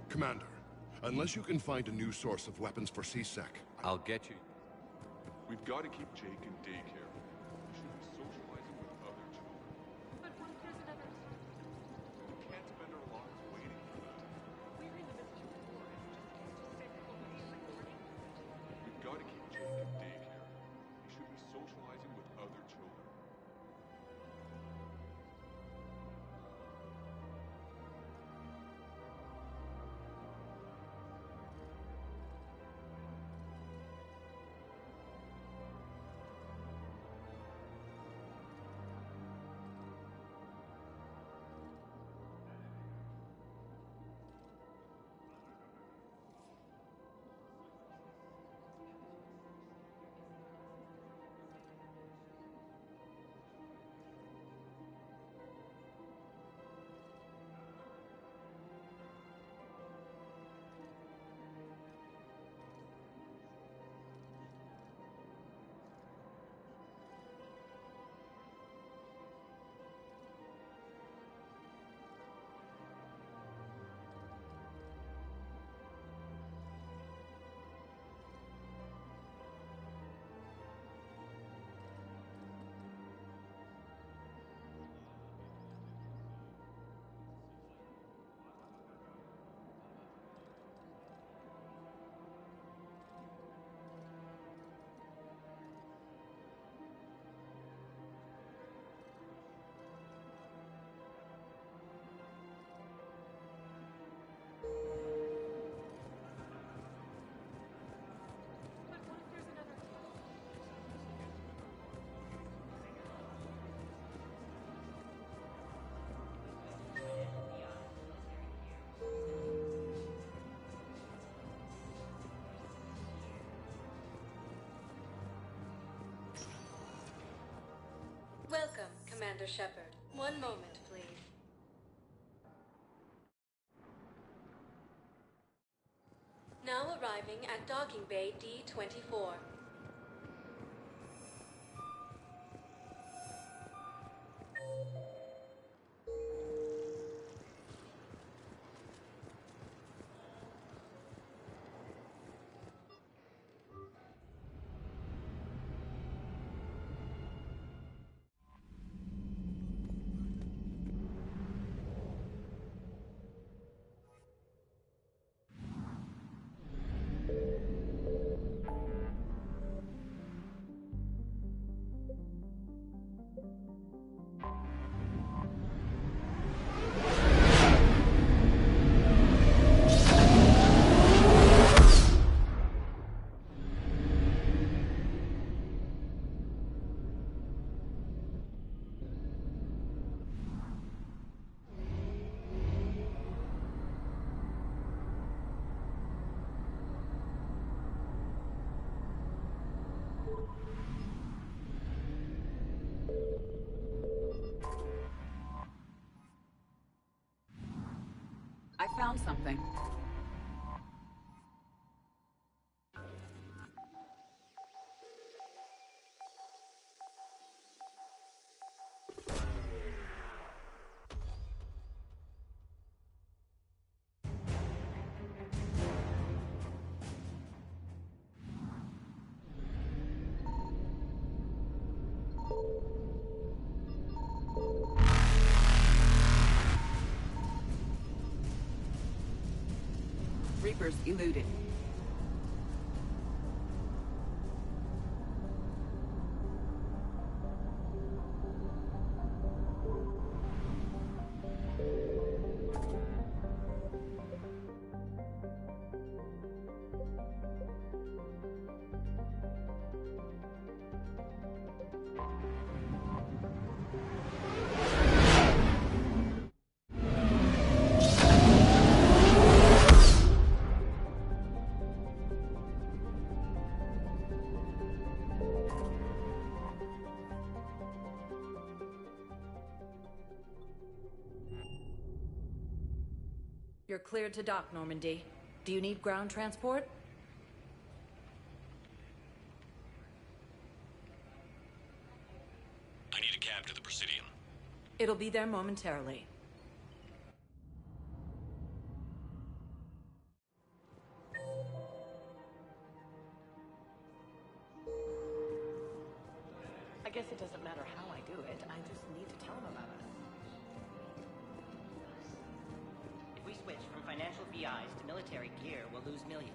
Commander, unless you can find a new source of weapons for C-Sec... I'll get you. We've got to keep Jake in daycare. He should be socializing with other children. But what if there's another... We can't spend our lives waiting for that. We're in the middle of a war, and just can't send away in the morning. We've got to keep Jake in daycare. He should be socializing with other children. Welcome, Commander Shepard. One moment, please. Now arriving at Docking Bay D-24. I found something. Reapers eluded. You're cleared to dock, Normandy. Do you need ground transport? I need a cab to the Presidium. It'll be there momentarily. I guess it doesn't matter how I do it. I just need to tell him about it. If we switch from financial VIs to military gear, we'll lose millions.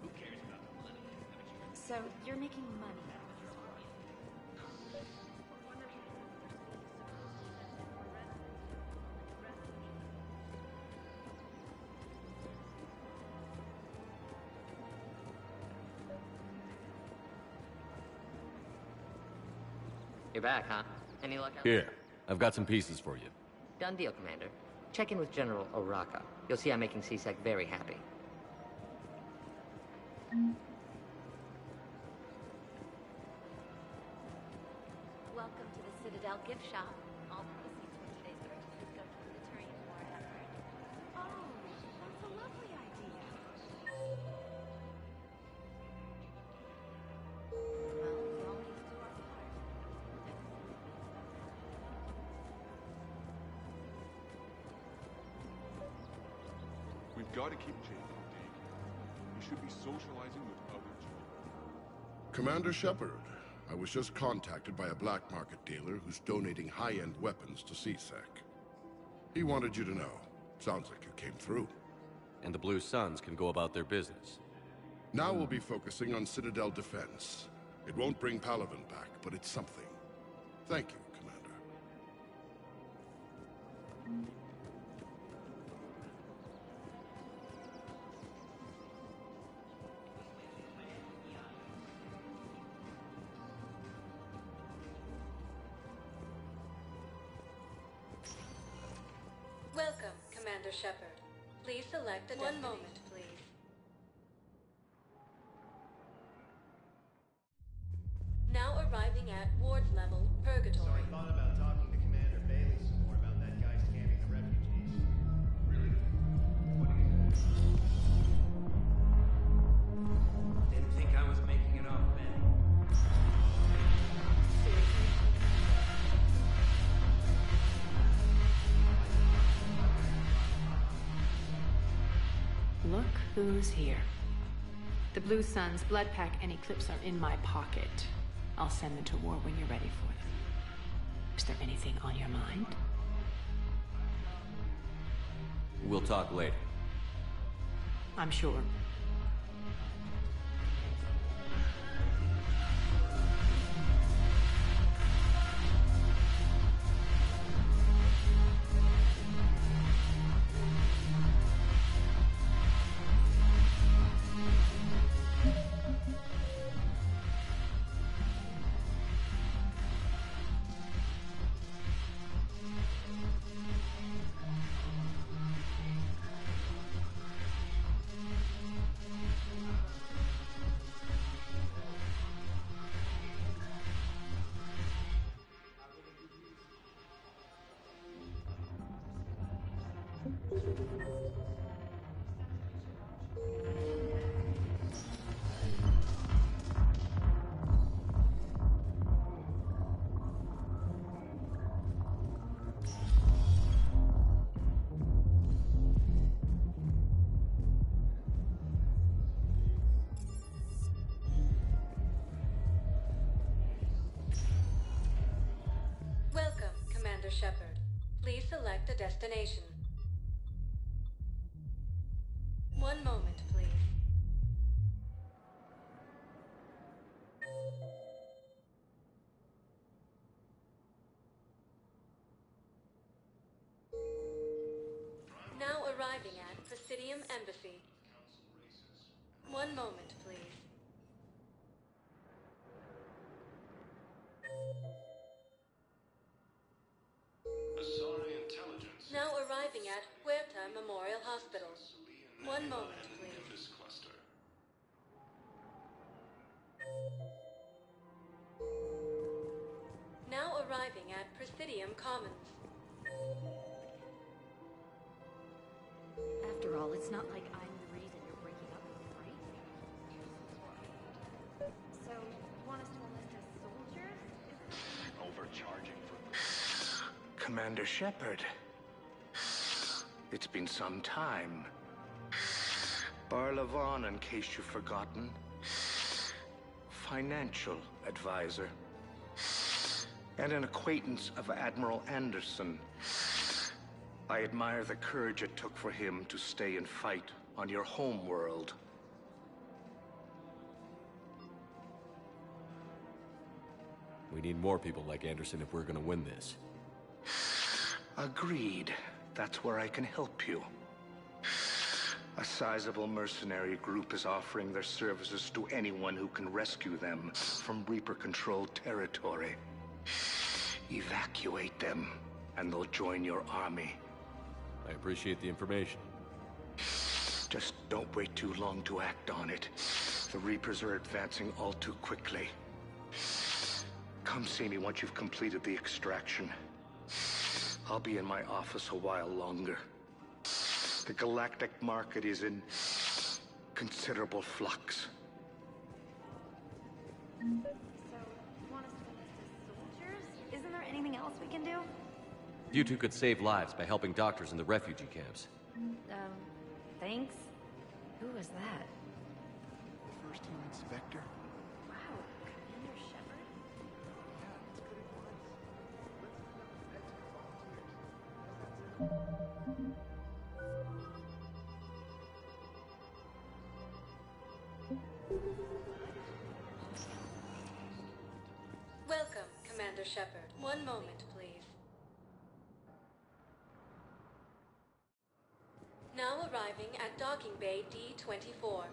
Who cares about the money? So, you're making money. You're back, huh? Any luck out Here, I've got some pieces for you. Done deal, Commander. Check in with General Oraka. You'll see I'm making CSEC very happy. Welcome to the Citadel gift shop. All proceeds from today's purchases go to the deterring war effort. Oh, that's a lovely idea. Well, we all need to do our part. We've got to keep Jake and Dake here. We should be socializing with other children. Commander Shepard, I was just contacted by a black market dealer who's donating high-end weapons to CSEC. He wanted you to know. Sounds like you came through. And the Blue Suns can go about their business. Now we'll be focusing on Citadel defense. It won't bring Palaven back, but it's something. Thank you, Commander. Welcome, Commander Shepard. Please select a destination. 1 moment, please. Now arriving at Ward's level, Purgatory. So I thought about talking to Commander Bailey some more about that guy scamming the refugees. Really? What do you think? Didn't think I was making it off then. Look who's here. The Blue Suns, Blood Pack, and Eclipse are in my pocket. I'll send them to war when you're ready for them. Is there anything on your mind? We'll talk later. I'm sure. Welcome, Commander Shepard. Please select a destination. 1 moment, please. Now arriving at Presidium Embassy. 1 moment, please. Asari intelligence. Now arriving at Huerta Memorial Hospital. 1 moment, please. Cluster. Now arriving at Presidium Commons. all, it's not like I'm the reason you're breaking up with him, right? So, you want us to enlist as soldiers? Overcharging for... Commander Shepard. It's been some time. Barlavon, in case you've forgotten. Financial advisor. And an acquaintance of Admiral Anderson. I admire the courage it took for him to stay and fight on your home world. We need more people like Anderson if we're gonna win this. Agreed. That's where I can help you. A sizable mercenary group is offering their services to anyone who can rescue them from Reaper-controlled territory. Evacuate them, and they'll join your army. I appreciate the information. Just don't wait too long to act on it. The Reapers are advancing all too quickly. Come see me once you've completed the extraction. I'll be in my office a while longer. The galactic market is in considerable flux. So, you want us to enlist as soldiers? Isn't there anything else we can do? You two could save lives by helping doctors in the refugee camps. Thanks? Who was that? First-team inspector? Wow, Commander Shepard? Welcome, Commander Shepard. One moment, please. Now arriving at Docking Bay D-24.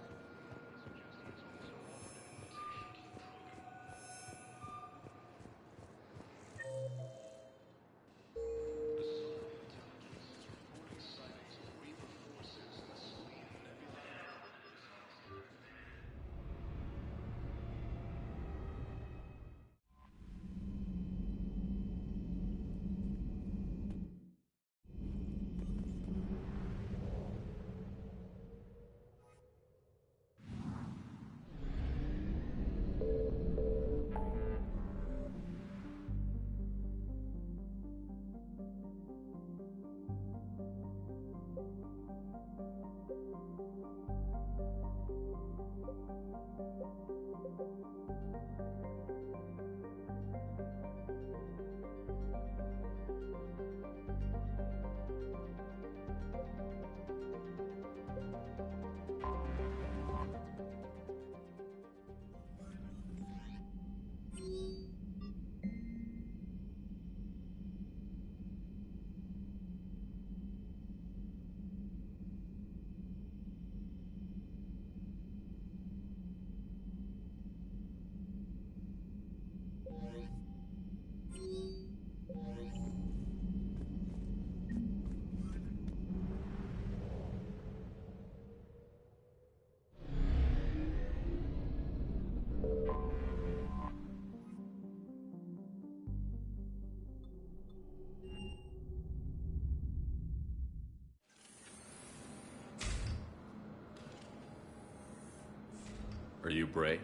Are you Bray?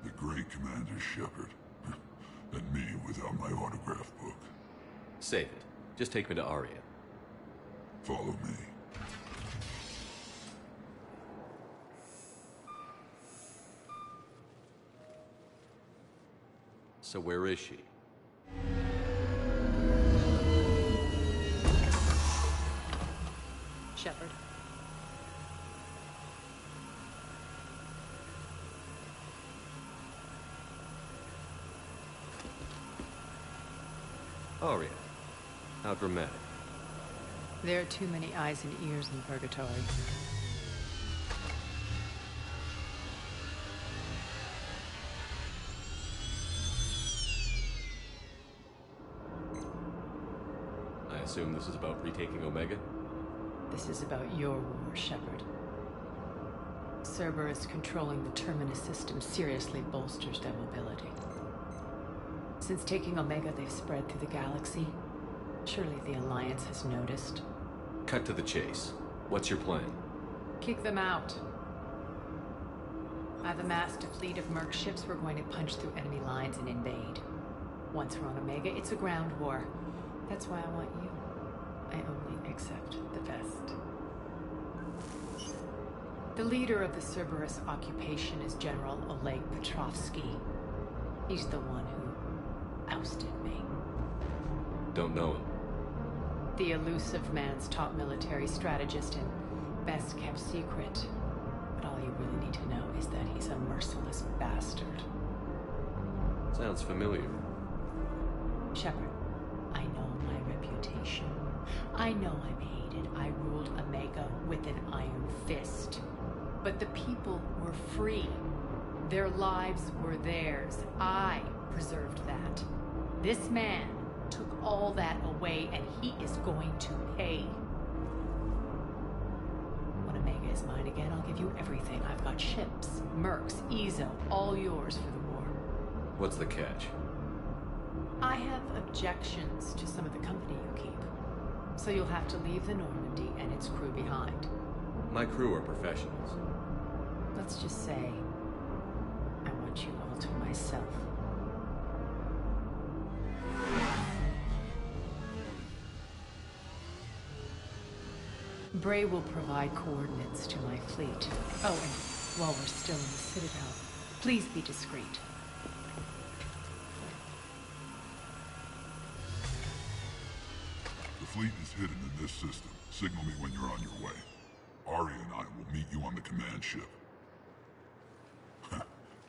The great Commander Shepard. And me without my autograph book. Save it. Just take me to Aria. Follow me. So where is she? Shepard. Aria. How dramatic. There are too many eyes and ears in Purgatory. I assume this is about retaking Omega? This is about your war, Shepard. Cerberus controlling the Terminus system seriously bolsters their mobility. Since taking Omega, they've spread through the galaxy. Surely the Alliance has noticed. Cut to the chase. What's your plan? Kick them out. I've amassed a fleet of merc ships. We're going to punch through enemy lines and invade. Once we're on Omega, it's a ground war. That's why I want you. I only accept the best. The leader of the Cerberus occupation is General Oleg Petrovsky. He's the one who ousted me. Don't know him. The elusive man's top military strategist and best kept secret. But all you really need to know is that he's a merciless bastard. Sounds familiar. Shepard, I know my reputation. I know I'm hated. I ruled Omega with an iron fist. But the people were free. Their lives were theirs. I preserved that. This man took all that away, and he is going to pay. When Omega is mine again, I'll give you everything. I've got ships, mercs, Ezo, all yours for the war. What's the catch? I have objections to some of the company you keep. So you'll have to leave the Normandy and its crew behind. My crew are professionals. Let's just say, I want you all to myself. Bray will provide coordinates to my fleet. Oh, and while we're still in the Citadel, please be discreet. The fleet is hidden in this system. Signal me when you're on your way. Arya and I will meet you on the command ship.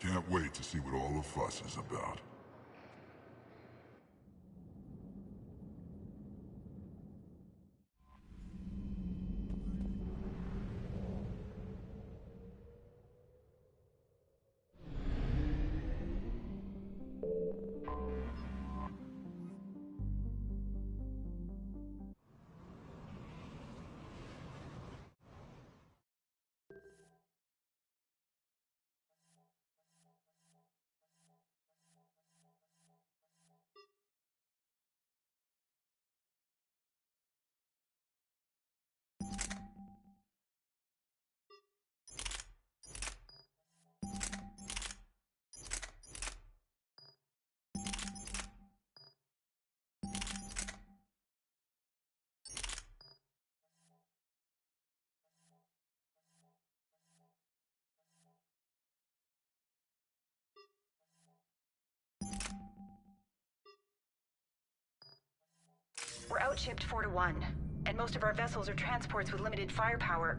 Can't wait to see what all the fuss is about. We're outshipped 4-1, and most of our vessels are transports with limited firepower.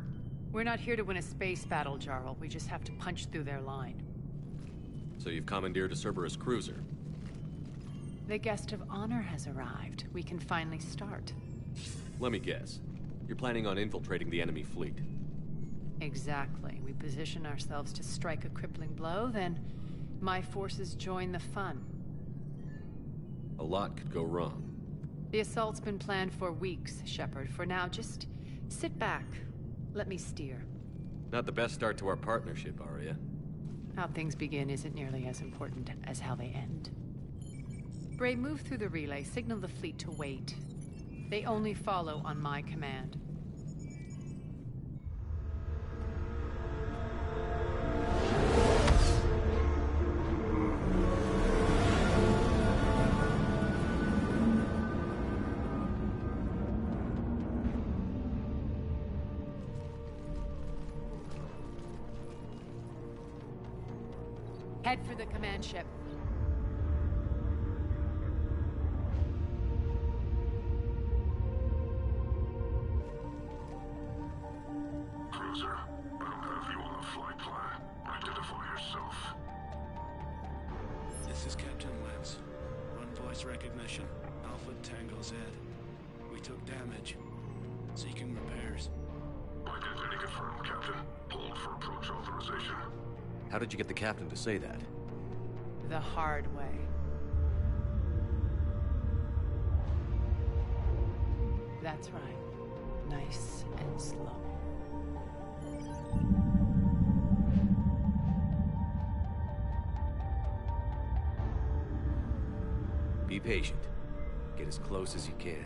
We're not here to win a space battle, Jarl. We just have to punch through their line. So you've commandeered a Cerberus cruiser. The guest of honor has arrived. We can finally start. Let me guess. You're planning on infiltrating the enemy fleet. Exactly. We position ourselves to strike a crippling blow, then my forces join the fun. A lot could go wrong. The assault's been planned for weeks, Shepard. For now, just sit back. Let me steer. Not the best start to our partnership, Arya. How things begin isn't nearly as important as how they end. Bray, move through the relay. Signal the fleet to wait. They only follow on my command. Head for the command ship. Cruiser, I don't have you on the flight plan. Identify yourself. This is Captain Lance. Run voice recognition. Alpha Tango Z. We took damage. Seeking repairs. Identity confirmed, Captain. Hold for approach authorization. How did you get the captain to say that? The hard way. That's right. Nice and slow. Be patient. Get as close as you can.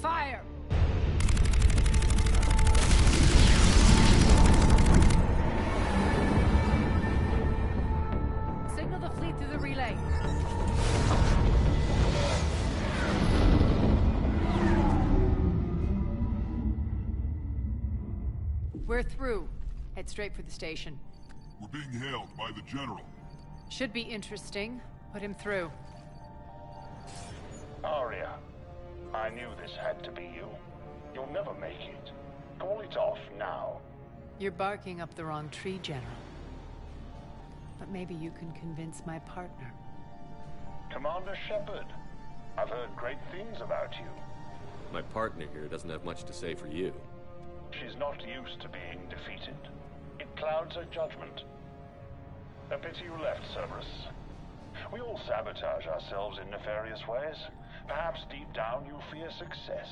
Fire! Signal the fleet through the relay. We're through. Head straight for the station. We're being hailed by the General. Should be interesting. Put him through. Arya, I knew this had to be you. You'll never make it. Call it off now. You're barking up the wrong tree, General. But maybe you can convince my partner. Commander Shepard, I've heard great things about you. My partner here doesn't have much to say for you. She's not used to being defeated. It clouds her judgment. A pity you left, Cerberus. We all sabotage ourselves in nefarious ways. Perhaps deep down you fear success.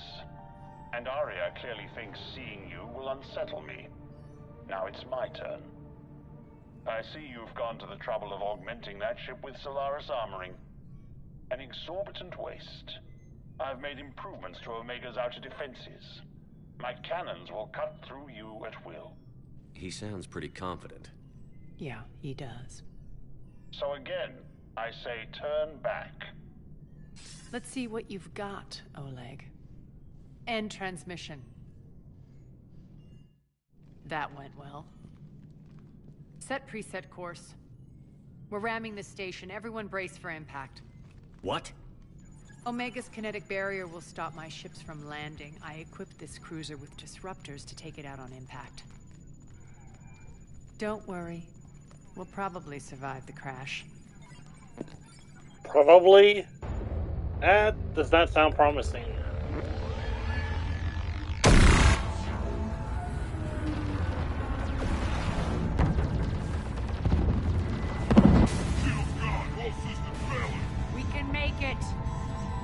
And Arya clearly thinks seeing you will unsettle me. Now it's my turn. I see you've gone to the trouble of augmenting that ship with Solaris armoring. An exorbitant waste. I've made improvements to Omega's outer defenses. My cannons will cut through you at will. He sounds pretty confident. Yeah, he does. So again, I say turn back. Let's see what you've got, Oleg. End transmission. That went well. Set preset course. We're ramming the station. Everyone brace for impact. What? Omega's kinetic barrier will stop my ships from landing. I equipped this cruiser with disruptors to take it out on impact. Don't worry. We'll probably survive the crash. Probably? That does not sound promising. We can make it!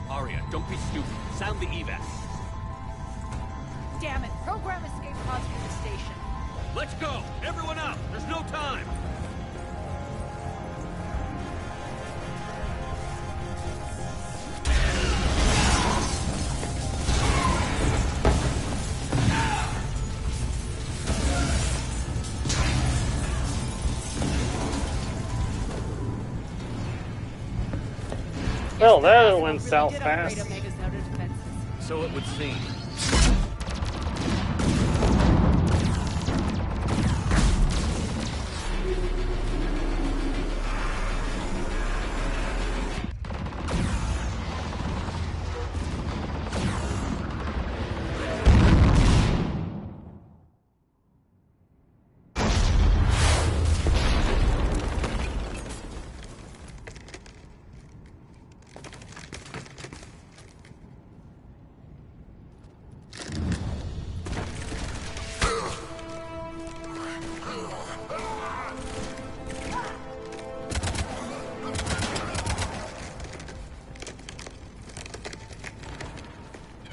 Arya, don't be stupid. Sound the evac. Damn it! Program escape pods from the station. Let's go! Everyone out! There's no time! Well, that went south fast. So it would seem.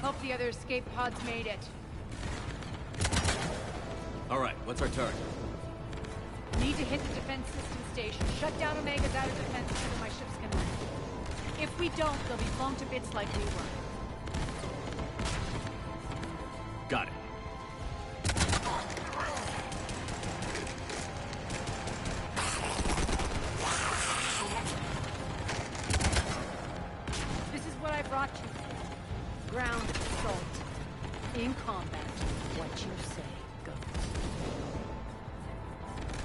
Hope the other escape pods made it. All right, what's our target? Need to hit the defense system station. Shut down Omega's outer defenses so my ships can land. If we don't, they'll be blown to bits like we were. Got it. This is what I brought you for. Ground assault. In combat, what you say goes.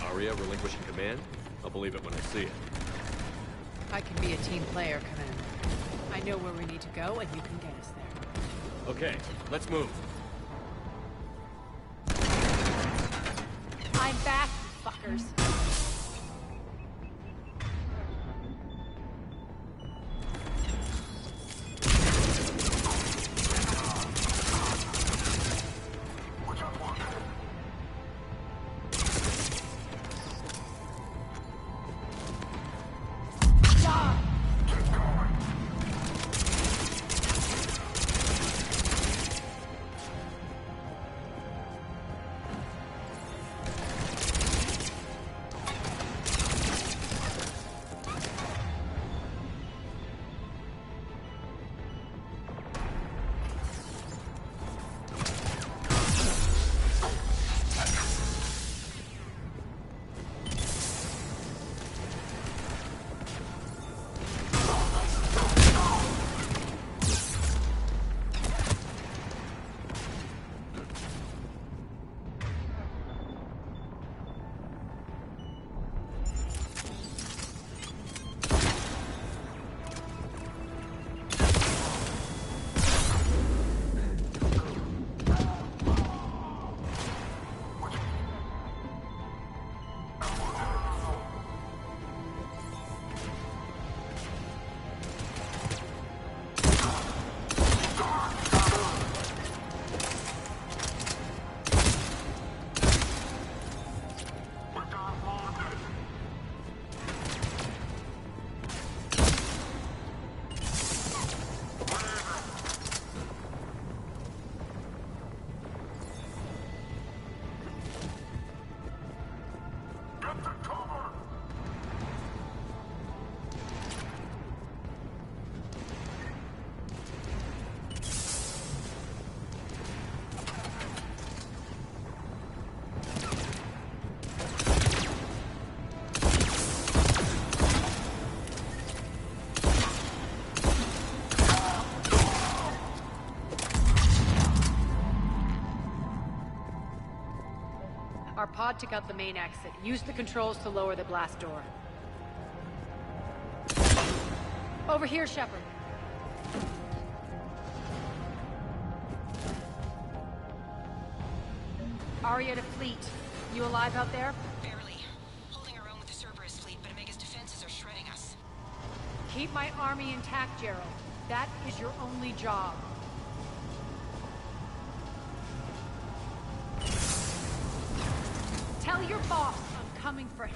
Arya relinquishing command? I'll believe it when I see it. I can be a team player, Commander. I know where we need to go, and you can get us there. Okay, let's move. I'm back, you fuckers. pod took out the main exit. Use the controls to lower the blast door. Over here, Shepard. Arya to Fleet. You alive out there? Barely. Holding our own with the Cerberus fleet, but Omega's defenses are shredding us. Keep my army intact, Gerald. That is your only job. Tell your boss I'm coming for him.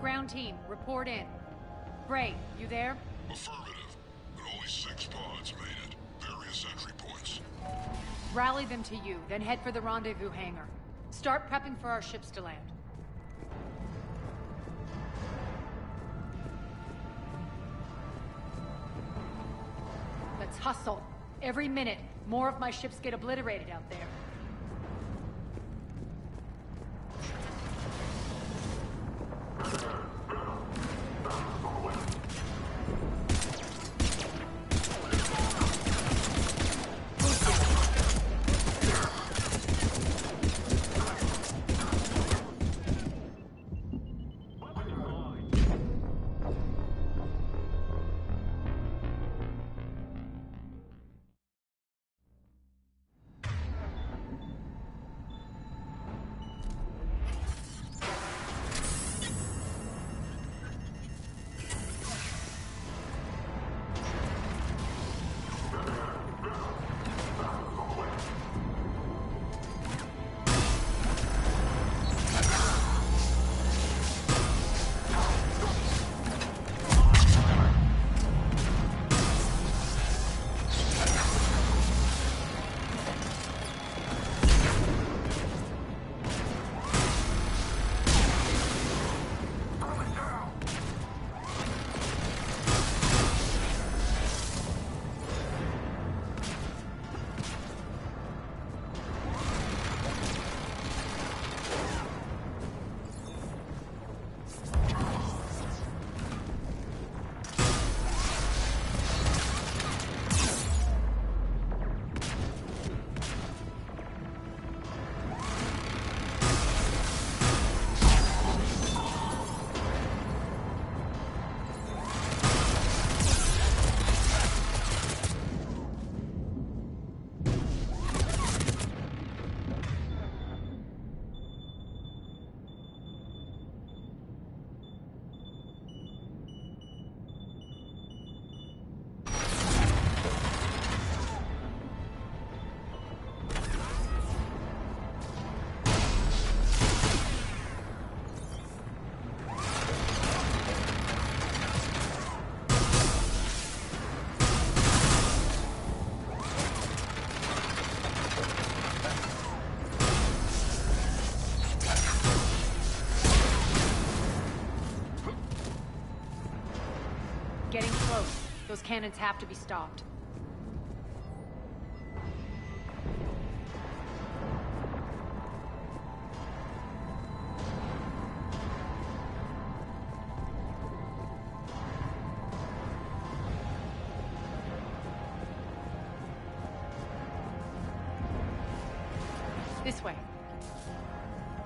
Ground team, report in. Bray, you there? Affirmative, but only 6 pods made it. Various entry points. Rally them to you, then head for the rendezvous hangar. Start prepping for our ships to land. Let's hustle. Every minute, more of my ships get obliterated out there. Getting close. Those cannons have to be stopped.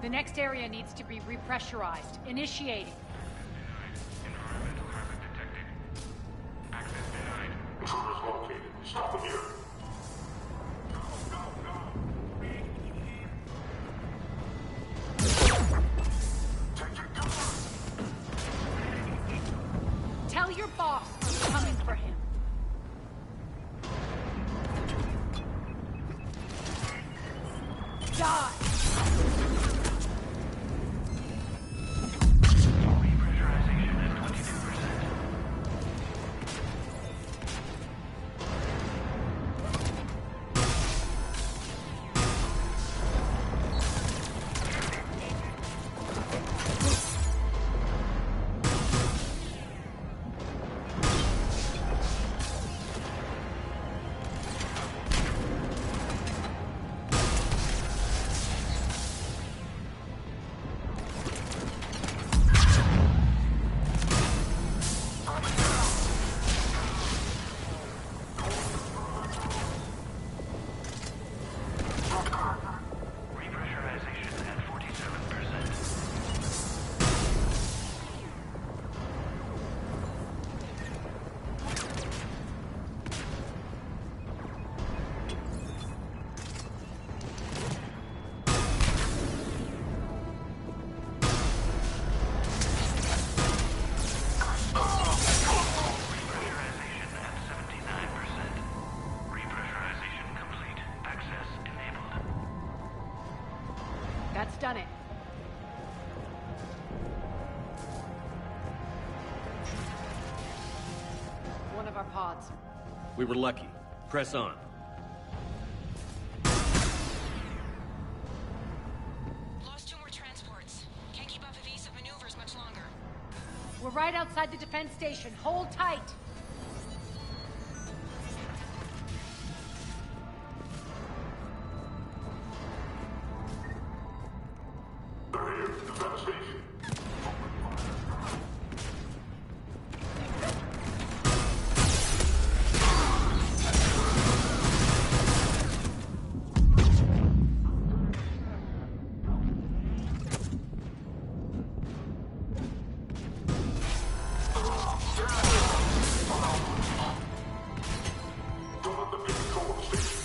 The next area needs to be repressurized. Initiating. Environmental hazard detected. Access denied. Intruders located. Stop them here. Tell your boss I'm coming for him. Die! Repressurization at 22%. Repressurization at 47%. Repressurization at 79%. Repressurization complete. Access enabled. That's done it. One of our pods. We were lucky. Press on. Lost 2 more transports. Can't keep up evasive maneuvers much longer. We're right outside the defense station. Hold tight. Defense station. Don't let them get control of the station.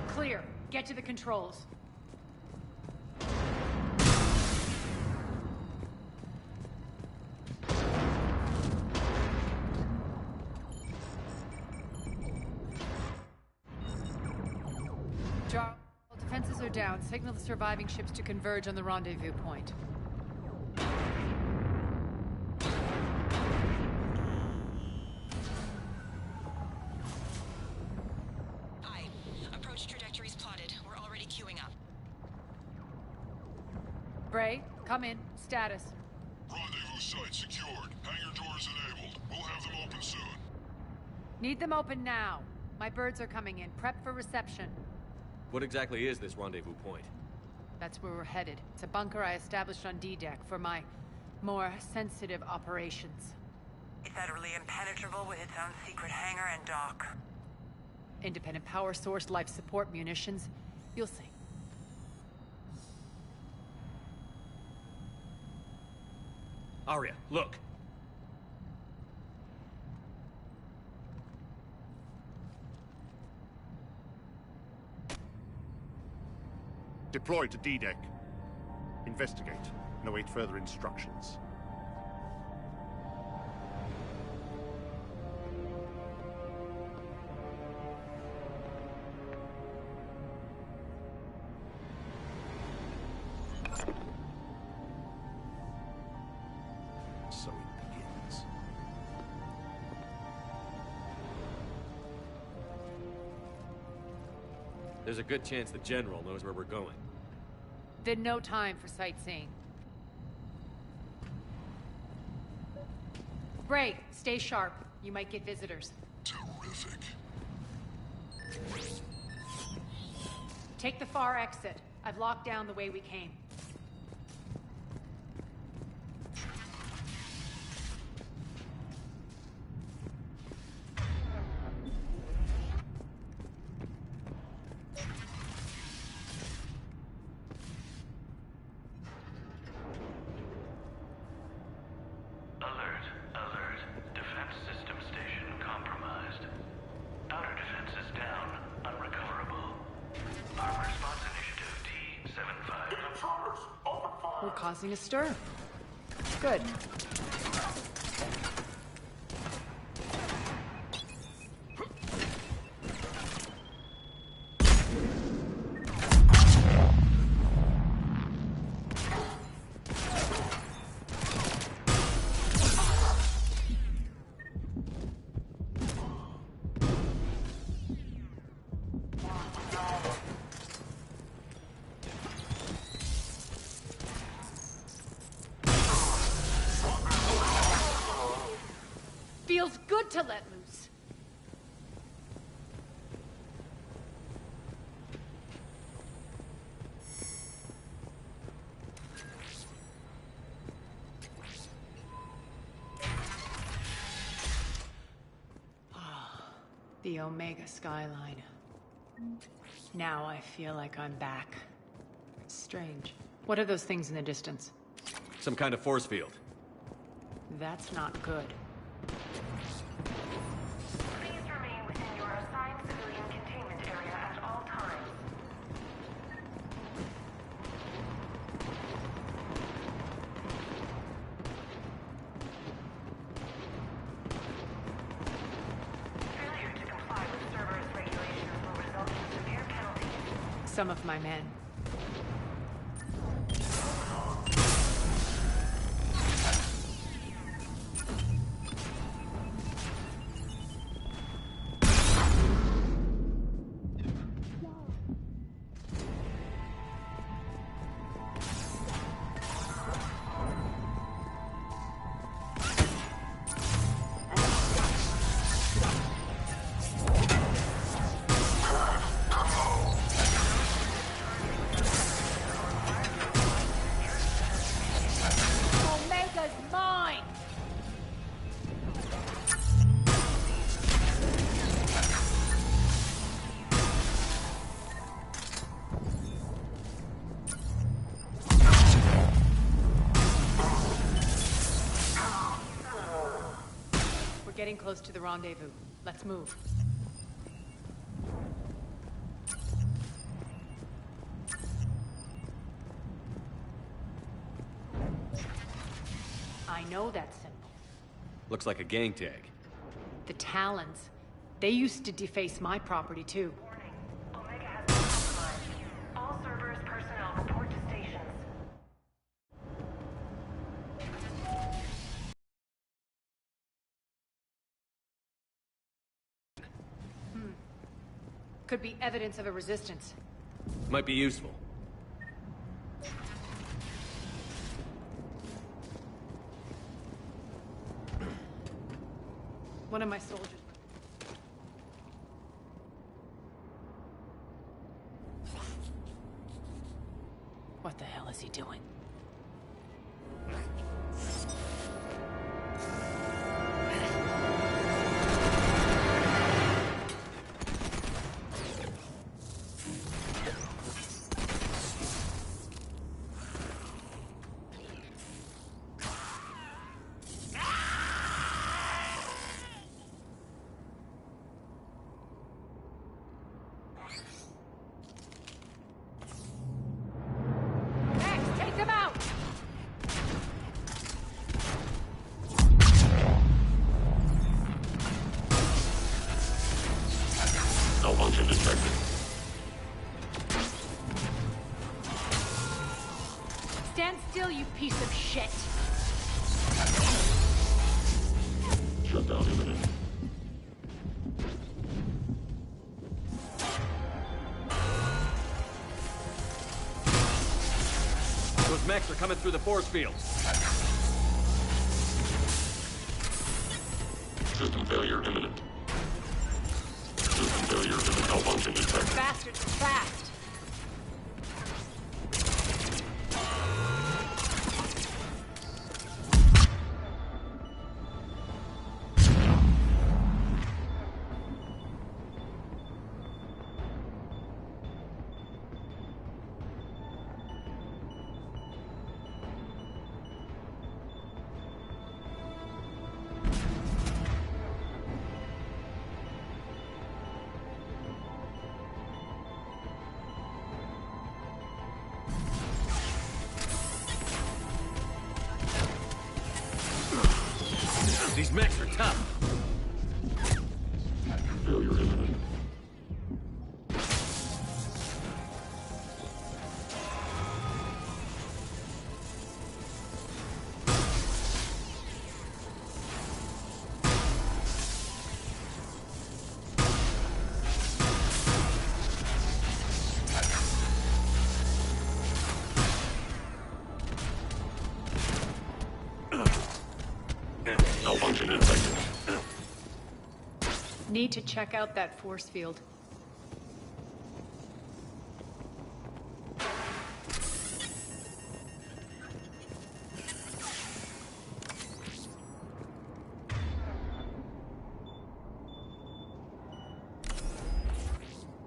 Clear. Get to the controls. Charles, defenses are down. Signal the surviving ships to converge on the rendezvous point. Aye. Approach trajectories plotted. We're already queuing up. Bray, come in. Status. Rendezvous site secured. Hangar doors enabled. We'll have them open soon. Need them open now. My birds are coming in. Prep for reception. What exactly is this rendezvous point? That's where we're headed. It's a bunker I established on D-Deck for my more sensitive operations. It's utterly impenetrable with its own secret hangar and dock. Independent power source, life support, munitions. You'll see. Arya, look! Deploy to D-Deck. Investigate and await further instructions. So it begins. There's a good chance the General knows where we're going. Then no time for sightseeing. Bray, stay sharp. You might get visitors. Terrific. Take the far exit. I've locked down the way we came. Causing a stir. Good. Feels good to let loose. The Omega skyline. Now I feel like I'm back. Strange. What are those things in the distance? Some kind of force field. That's not good. Please remain within your assigned civilian containment area at all times. Failure to comply with Cerberus regulations will result in severe penalties. Some of my men. Getting close to the rendezvous. Let's move. I know that symbol. Looks like a gang tag. The Talons. They used to deface my property too. Warning. Omega has been compromised. All Cerberus personnel report to stations. Could be evidence of a resistance. Might be useful. One of my soldiers. What the hell is he doing? Stand still, you piece of shit! Shut down imminent. Those mechs are coming through the force field. System failure imminent. System failure imminent. Malfunction detected. Bastards are fast! These mechs are tough. Failure imminent. Malfunction detected. Need to check out that force field.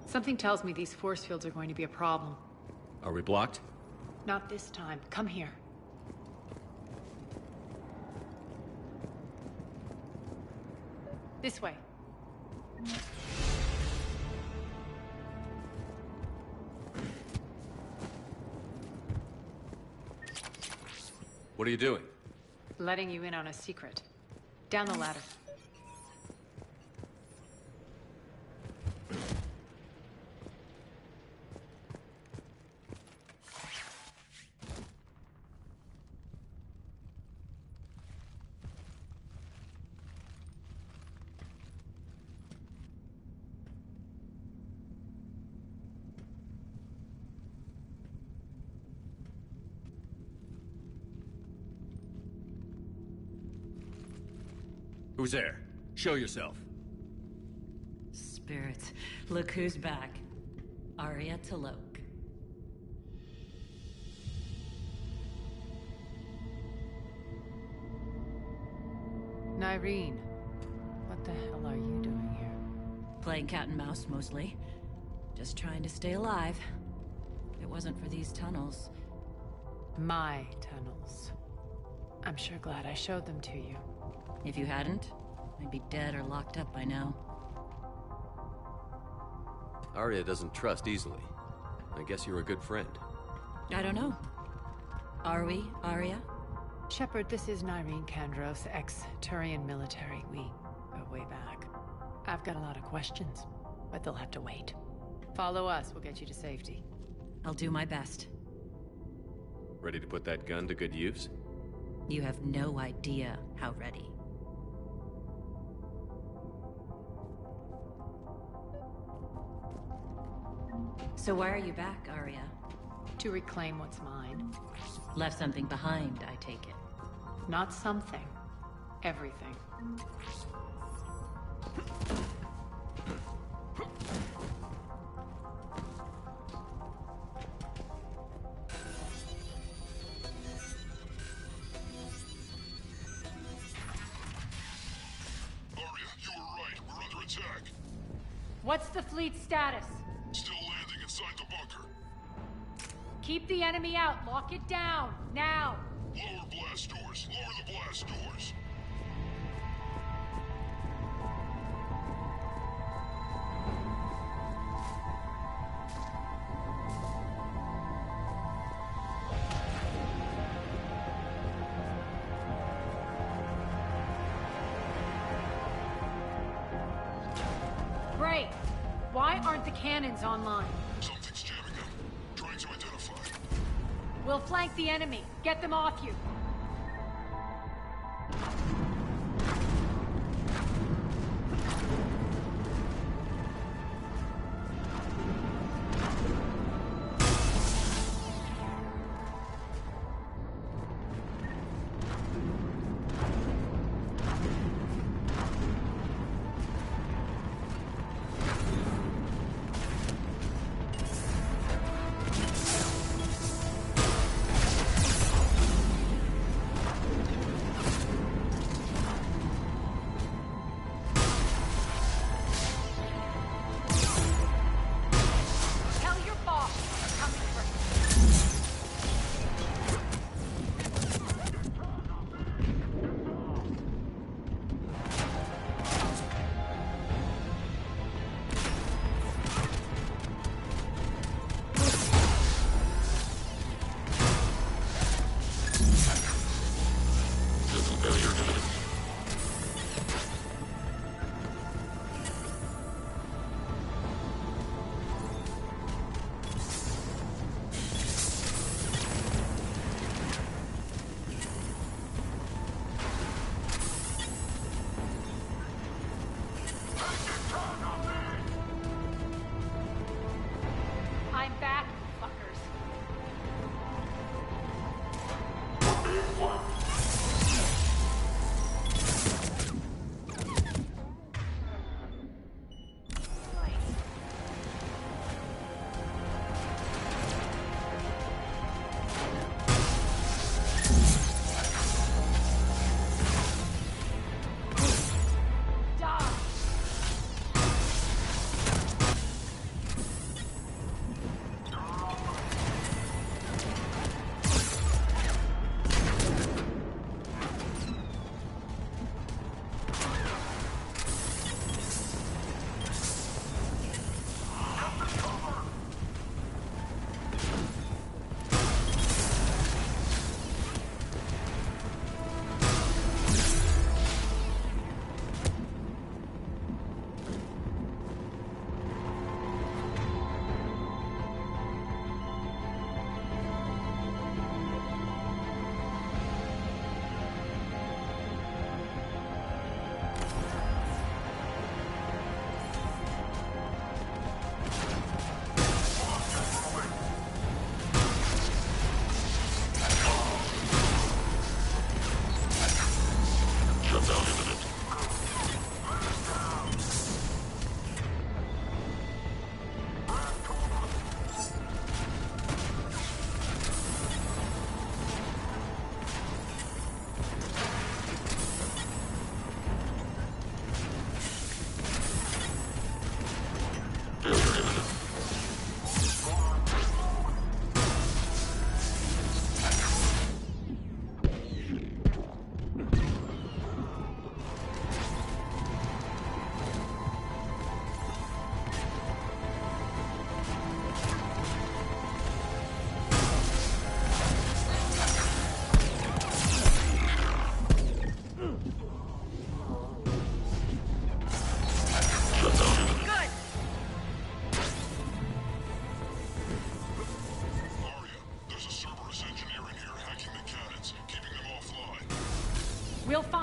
Something tells me these force fields are going to be a problem. Are we blocked? Not this time. Come here. This way. What are you doing? Letting you in on a secret. Down the ladder. Who's there? Show yourself. Spirits, look who's back. Arya Talok. Nyreen, what the hell are you doing here? Playing cat and mouse, mostly. Just trying to stay alive. If it wasn't for these tunnels. My tunnels. I'm sure glad I showed them to you. If you hadn't, I'd be dead or locked up by now. Arya doesn't trust easily. I guess you're a good friend. I don't know. Are we, Arya? Shepard, this is Nyreen Kandros, ex-Turian military. We go way back. I've got a lot of questions, but they'll have to wait. Follow us, we'll get you to safety. I'll do my best. Ready to put that gun to good use? You have no idea how ready. So why are you back, Arya? To reclaim what's mine. Left something behind, I take it. Not something. Everything. Arya, you were right. We're under attack. What's the fleet status? Still landing inside the bunker. Keep the enemy out. Lock it down. Now. Lower blast doors. Lower the blast doors. Great. Why aren't the cannons online? Something's jamming them. Trying to identify. We'll flank the enemy. Get them off you.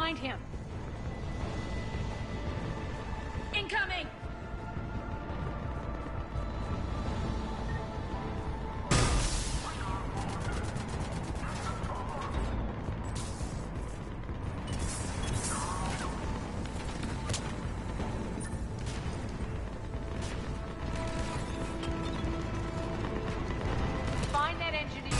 find him. Incoming! Find that engineer.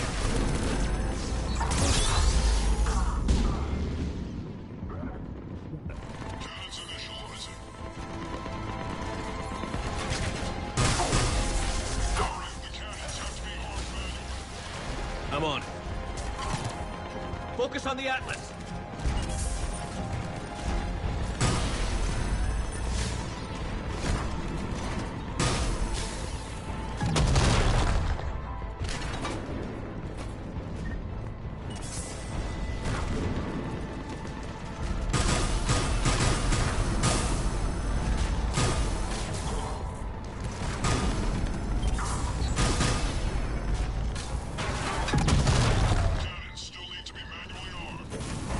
I'm on it. Focus on the Atlas. Cannons still need to be manually armed.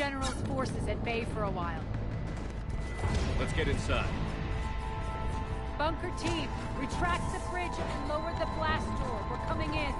General's forces at bay for a while. Let's get inside. Bunker team, retract the bridge and lower the blast door. We're coming in.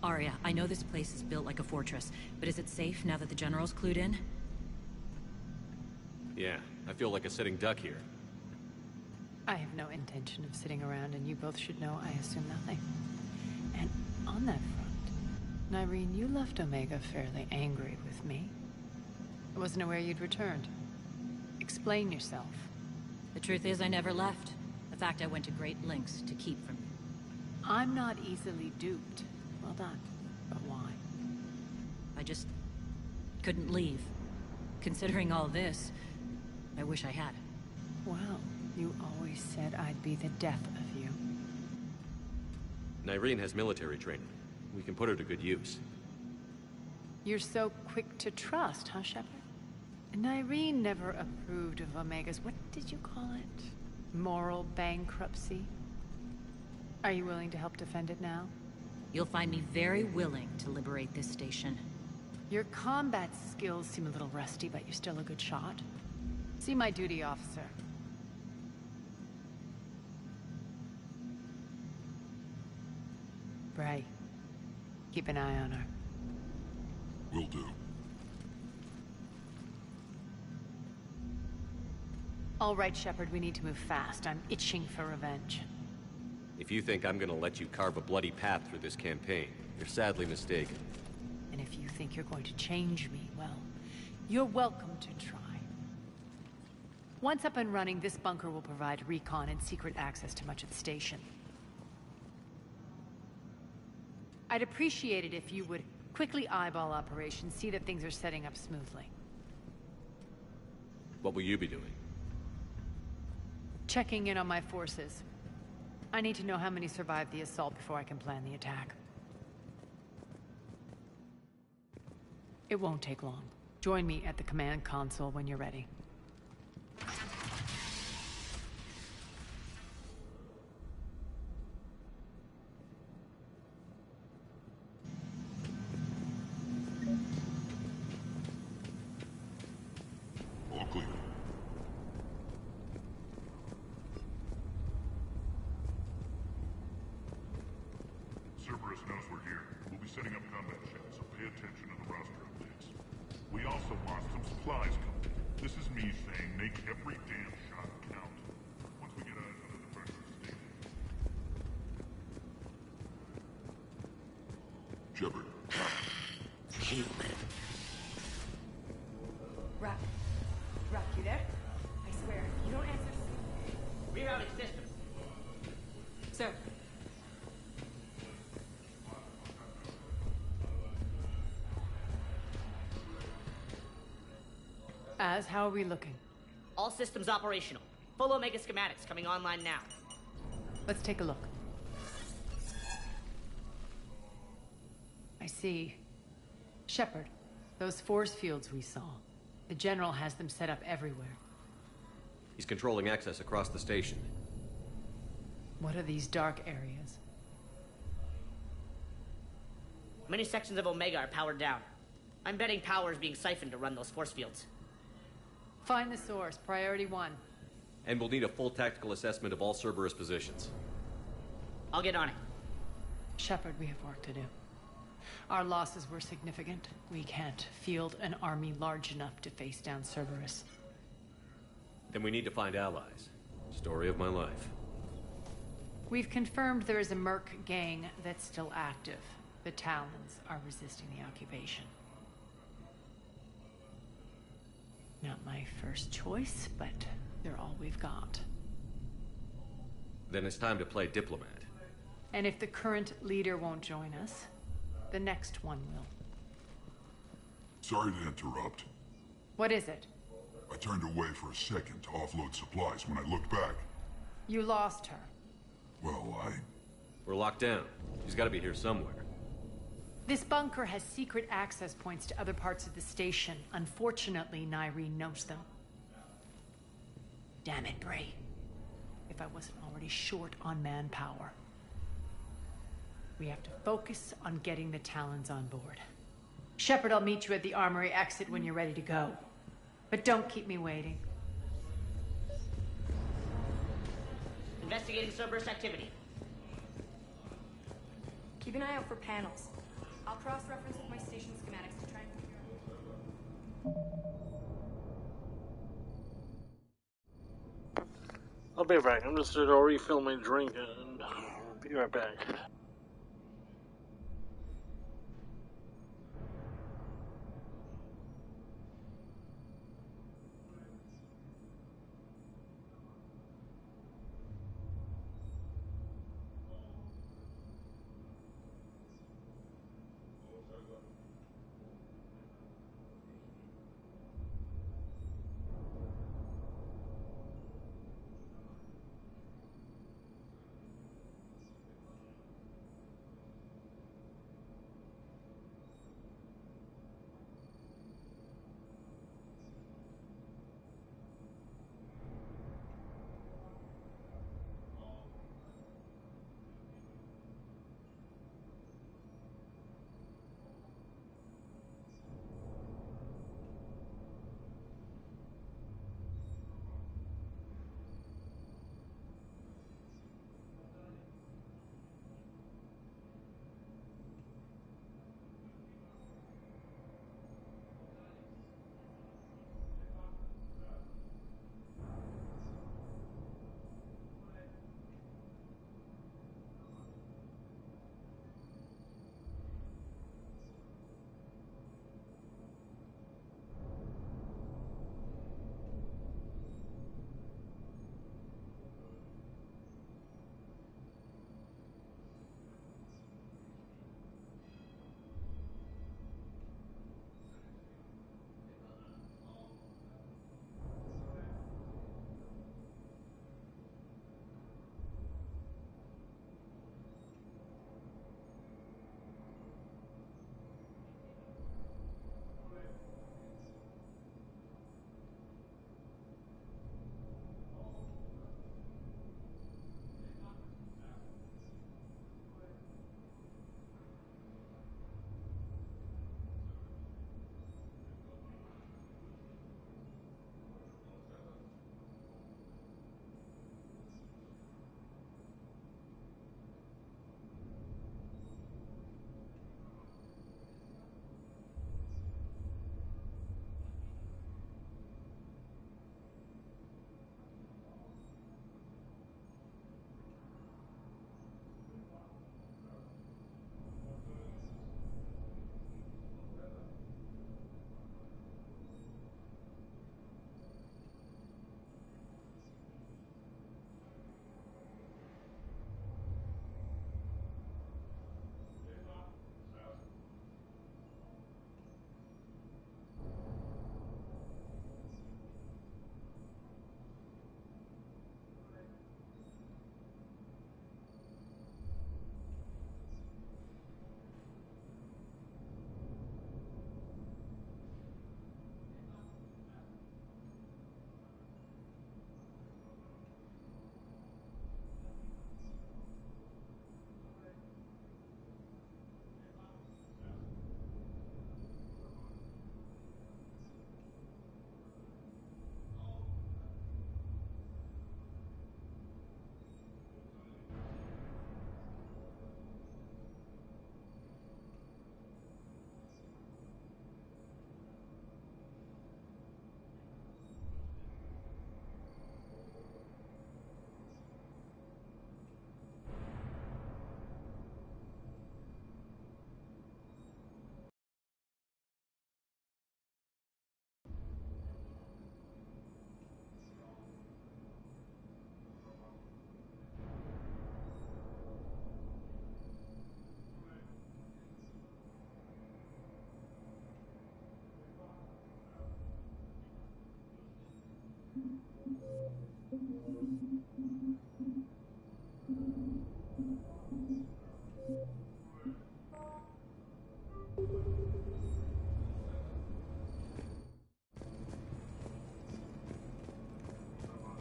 Arya, I know this place is built like a fortress, but is it safe now that the General's clued in? Yeah, I feel like a sitting duck here. I have no intention of sitting around, and you both should know I assume nothing. And on that front, Nyreen, you left Omega fairly angry with me. I wasn't aware you'd returned. Explain yourself. The truth is, I never left. In fact, I went to great lengths to keep from you. I'm not easily duped. Well done. But why? I just couldn't leave. Considering all this, I wish I had. Well, you always said I'd be the death of you. Nyreen has military training. We can put her to good use. You're so quick to trust, huh, Shepard? Nyreen never approved of Omega's, what did you call it? Moral bankruptcy? Are you willing to help defend it now? You'll find me very willing to liberate this station. Your combat skills seem a little rusty, but you're still a good shot. See my duty officer. Bray, keep an eye on her. Will do. All right, Shepard, we need to move fast. I'm itching for revenge. If you think I'm gonna let you carve a bloody path through this campaign, you're sadly mistaken. And if you think you're going to change me, well, you're welcome to try. Once up and running, this bunker will provide recon and secret access to much of the station. I'd appreciate it if you would quickly eyeball operations, see that things are setting up smoothly. What will you be doing? Checking in on my forces. I need to know how many survived the assault before I can plan the attack. It won't take long. Join me at the command console when you're ready. All clear. Cerberus knows we're here. We'll be setting up combat ships, so pay attention to the roster updates. We also want some supplies coming. This is me saying make every damn shot count. Once we get eyes on the pressure station. Shepard. Human. Rock. Rock, you there? I swear, if you don't answer... Rerouting system. Sir. How are we looking? All systems operational. Full Omega schematics coming online now. Let's take a look. I see. Shepard, those force fields we saw. The General has them set up everywhere. He's controlling access across the station. What are these dark areas? Many sections of Omega are powered down. I'm betting power is being siphoned to run those force fields. Find the source, priority 1. And we'll need a full tactical assessment of all Cerberus positions. I'll get on it. Shepard, we have work to do. Our losses were significant. We can't field an army large enough to face down Cerberus. Then we need to find allies. Story of my life. We've confirmed there is a Merc gang that's still active. The Talons are resisting the occupation. Not my first choice, but they're all we've got. Then it's time to play diplomat. And if the current leader won't join us, the next one will. Sorry to interrupt. What is it? I I turned away for a second to offload supplies. When I looked back, You lost her. well, We're locked down. She's gotta be here somewhere. This bunker has secret access points to other parts of the station. Unfortunately, Nyreen knows them. Damn it, Bray. If I wasn't already short on manpower. We have to focus on getting the Talons on board. Shepard, I'll meet you at the armory exit when you're ready to go. But don't keep me waiting. Investigating Cerberus activity. Keep an eye out for panels. I'll cross-reference with my station schematics to try and figure out. I'll be back. I'm just going to refill my drink and be right back.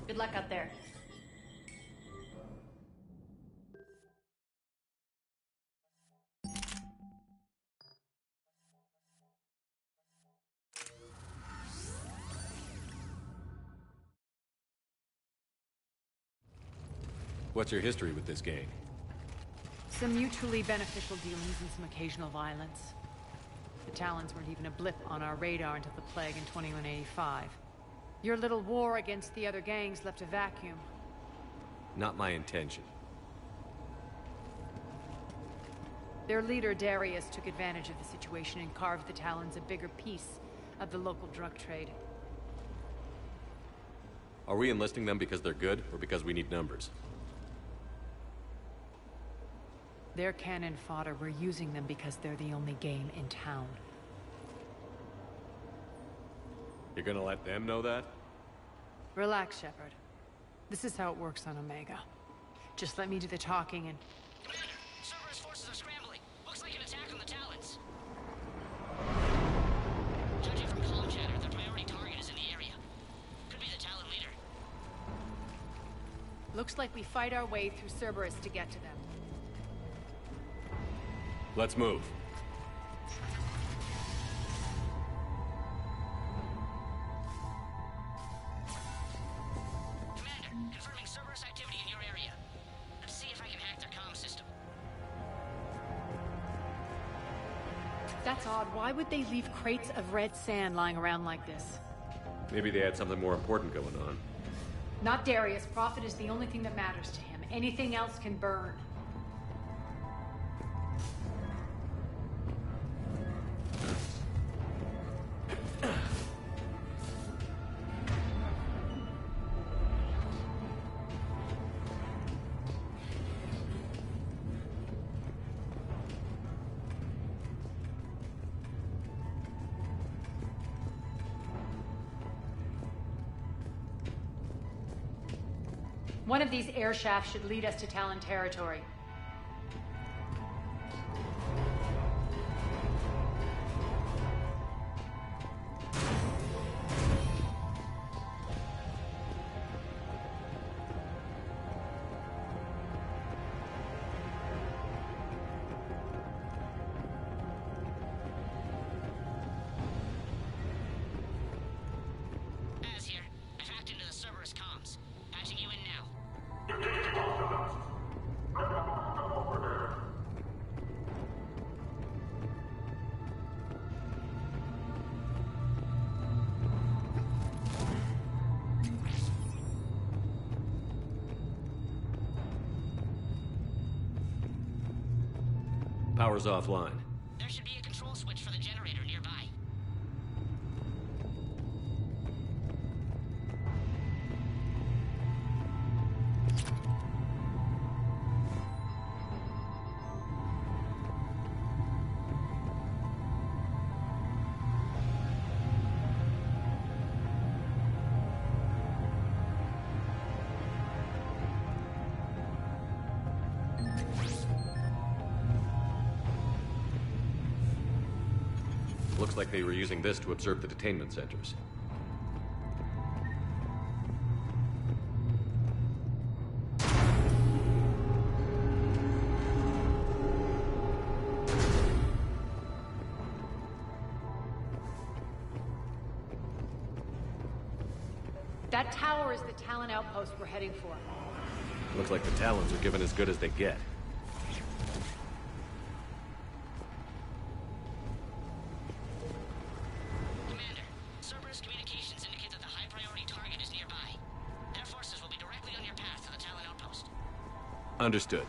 Good luck out there. What's your history with this gang? Some mutually beneficial dealings and some occasional violence. The Talons weren't even a blip on our radar until the plague in 2185. Your little war against the other gangs left a vacuum. Not my intention. Their leader, Darius, took advantage of the situation and carved the Talons a bigger piece of the local drug trade. Are we enlisting them because they're good, or because we need numbers? They're cannon fodder. We're using them because they're the only game in town. You're gonna let them know that? Relax, Shepard. This is how it works on Omega. Just let me do the talking and... Commander, Cerberus forces are scrambling. Looks like an attack on the Talons. Judging from comm chatter, their priority target is in the area. Could be the Talon leader. Looks like we fight our way through Cerberus to get to them. Let's move. Commander, confirming Cerberus activity in your area. Let's see if I can hack their comm system. That's odd. Why would they leave crates of red sand lying around like this? Maybe they had something more important going on. Not Darius. Profit is the only thing that matters to him. Anything else can burn. One of these air shafts should lead us to Talon territory. Az here. I've hacked into the Cerberus comms. Patching you in now. Power's offline. There should be a control switch for the generator nearby. Looks like they were using this to observe the detainment centers. That tower is the Talon outpost we're heading for. Looks like the Talons are given as good as they get. Commander, Cerberus communications indicate that the high-priority target is nearby. Their forces will be directly on your path to the Talon outpost. Understood.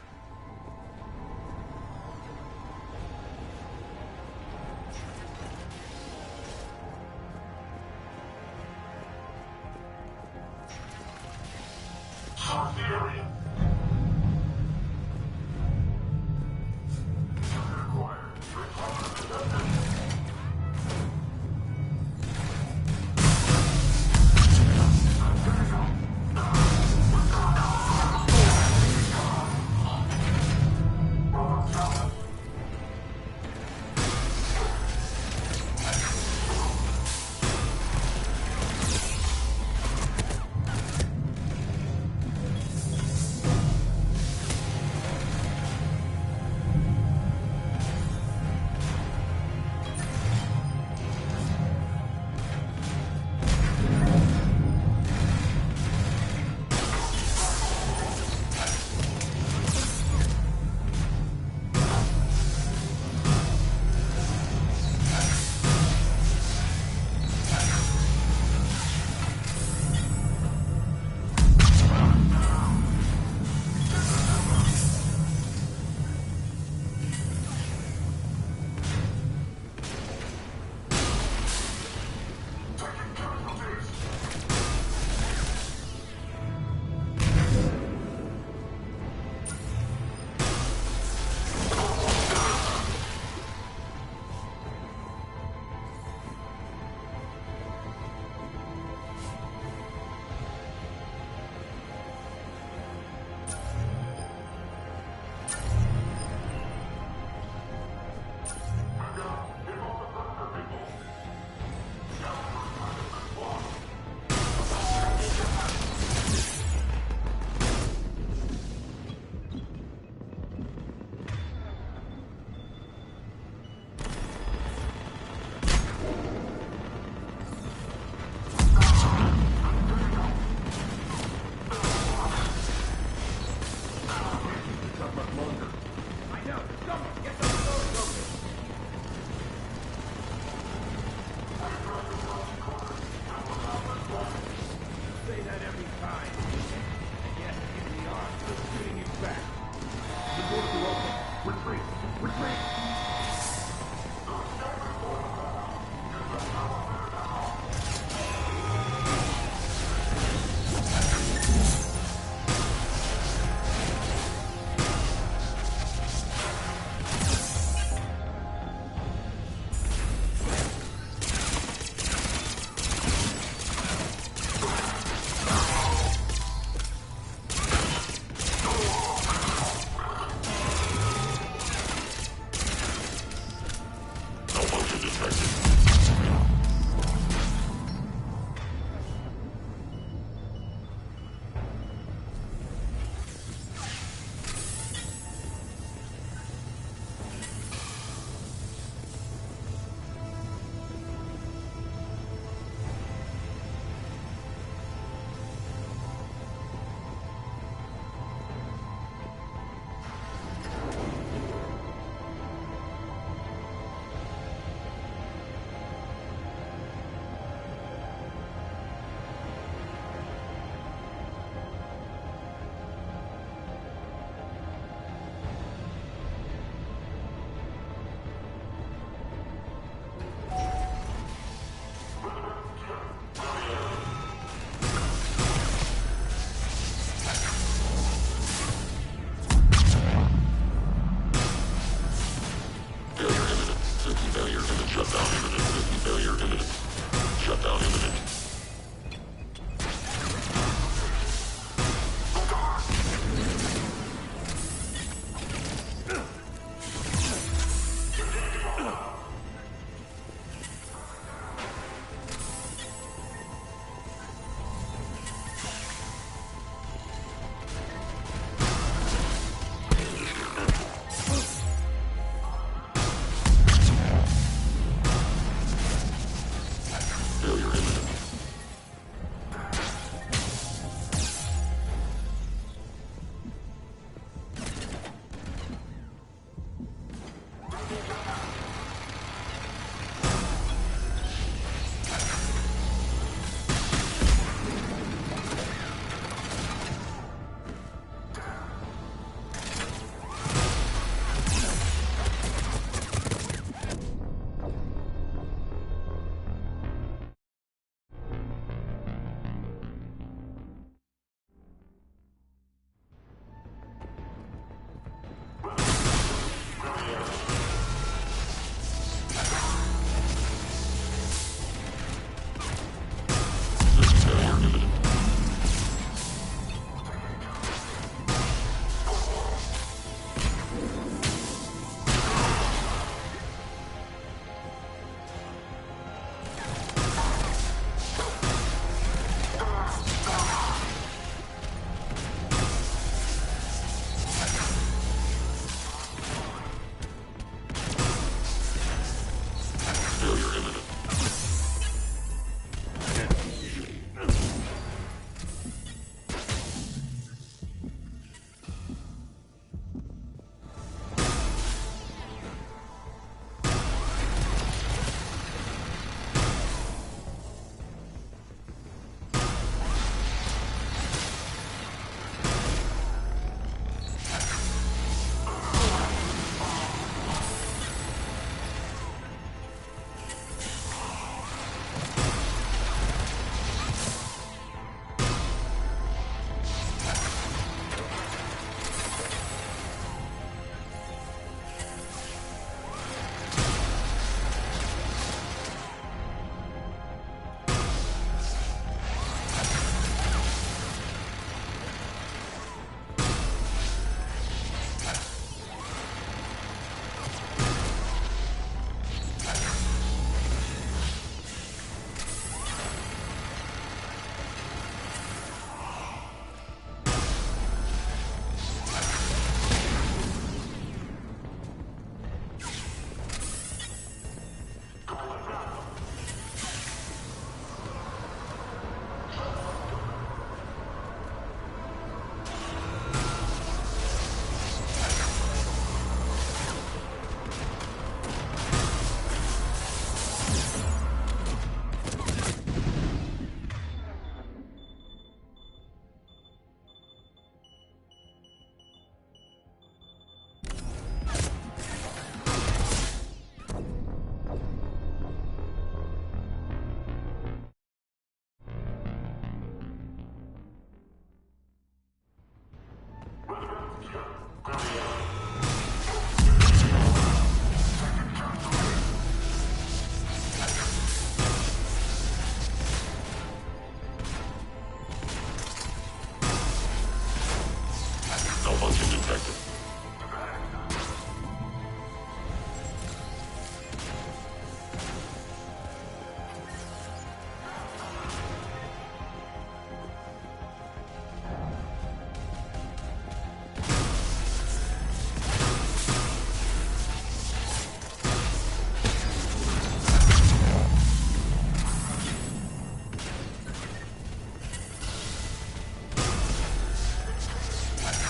Malfunction detected.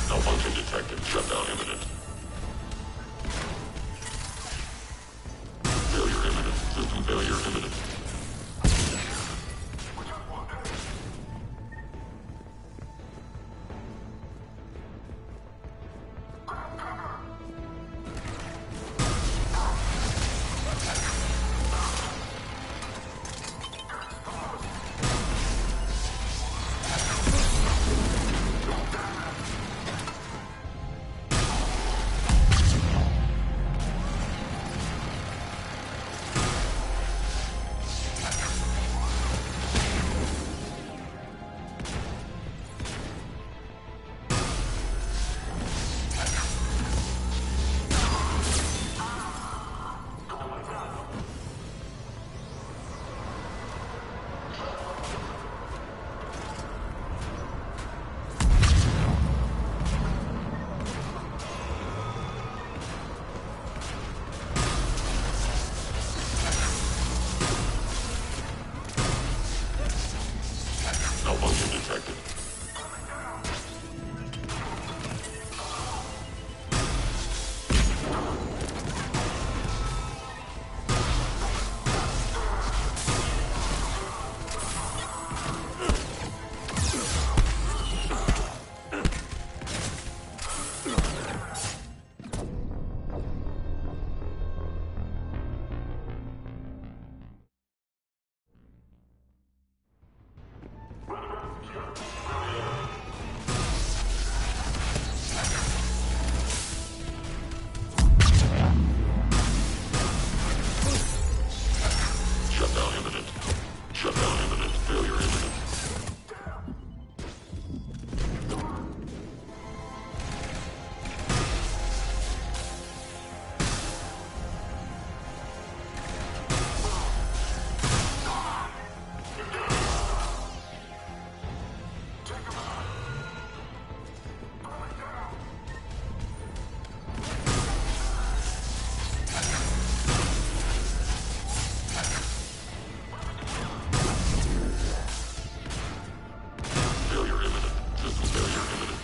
Malfunction detected. Shutdown imminent. Failure imminent. System failure imminent. Malfunction detected. Shutdown imminent. Shutdown imminent. Failure imminent. Failure imminent. System failure imminent.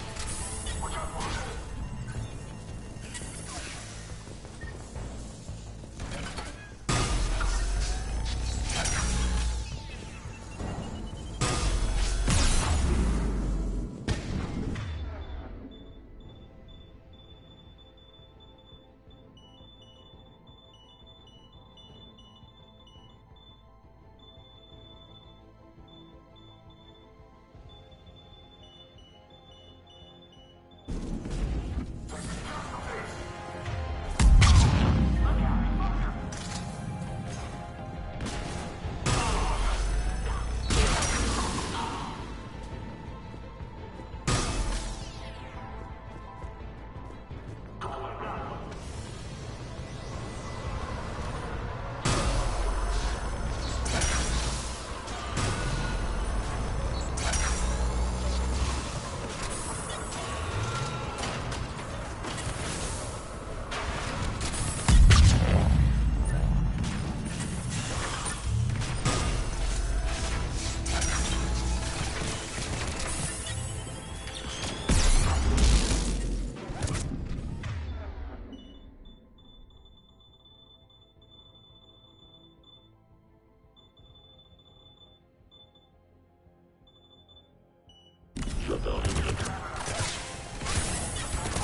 Shutdown imminent.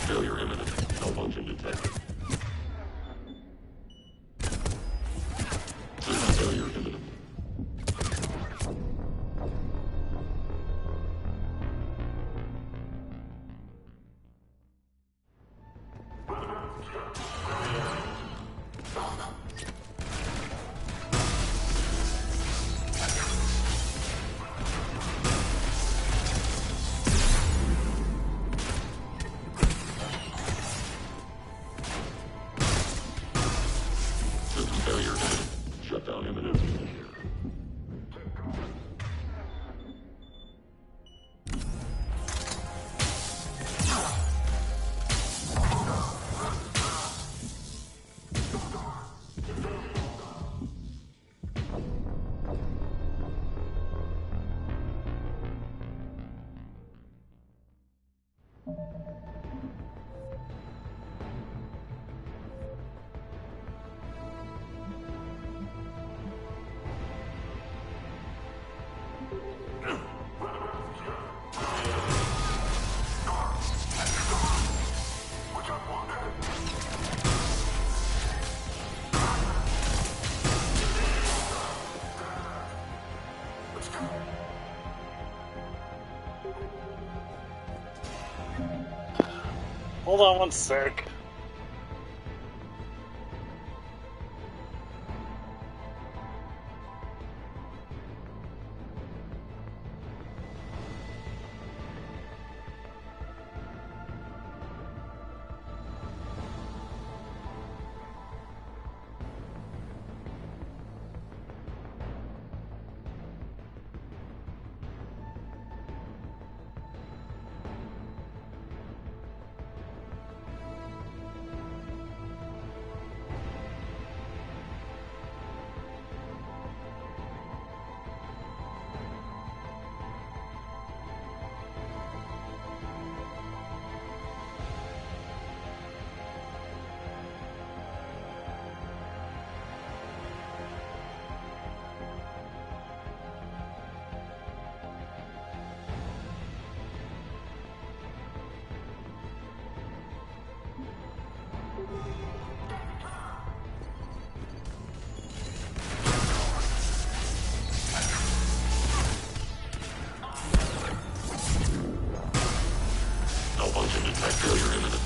Failure imminent. Malfunction detected. System failure imminent. Hold on one sec. Malfunction detect failure imminent.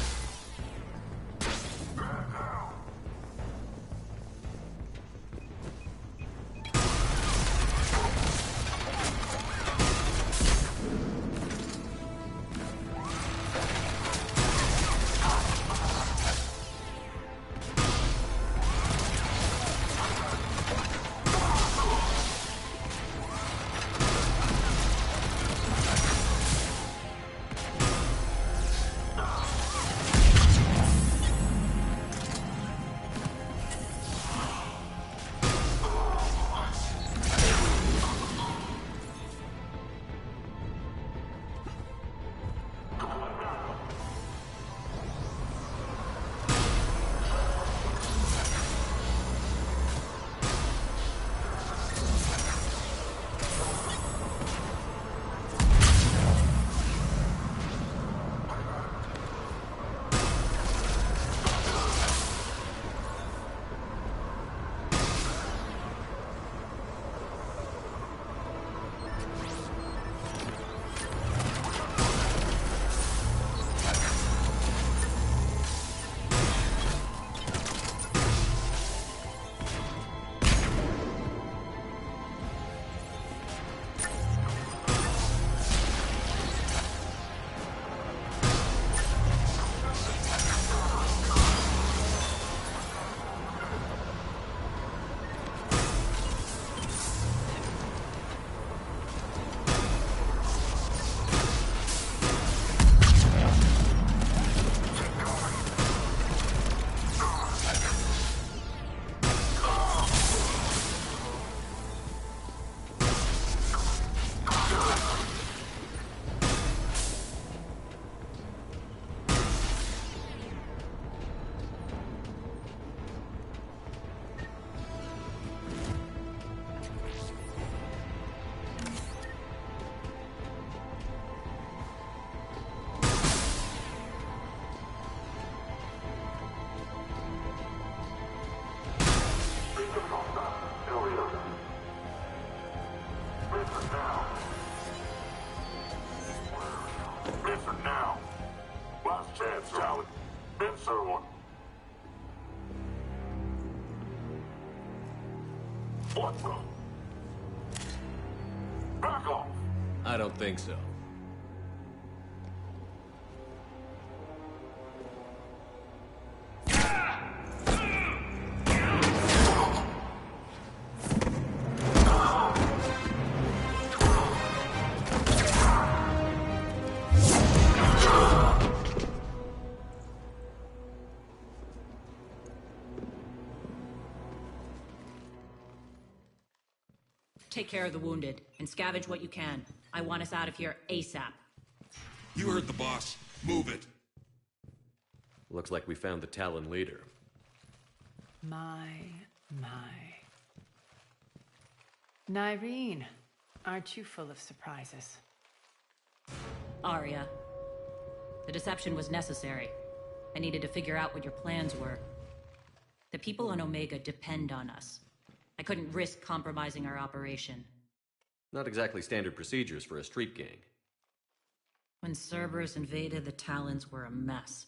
Answer now. Last chance, Charlie. Answer one. What the? Back off. I don't think so. Take care of the wounded, and scavenge what you can. I want us out of here ASAP. You heard the boss. Move it. Looks like we found the Talon leader. My. Nyreen, aren't you full of surprises? Arya. The deception was necessary. I needed to figure out what your plans were. The people on Omega depend on us. I couldn't risk compromising our operation. Not exactly standard procedures for a street gang. When Cerberus invaded, the Talons were a mess.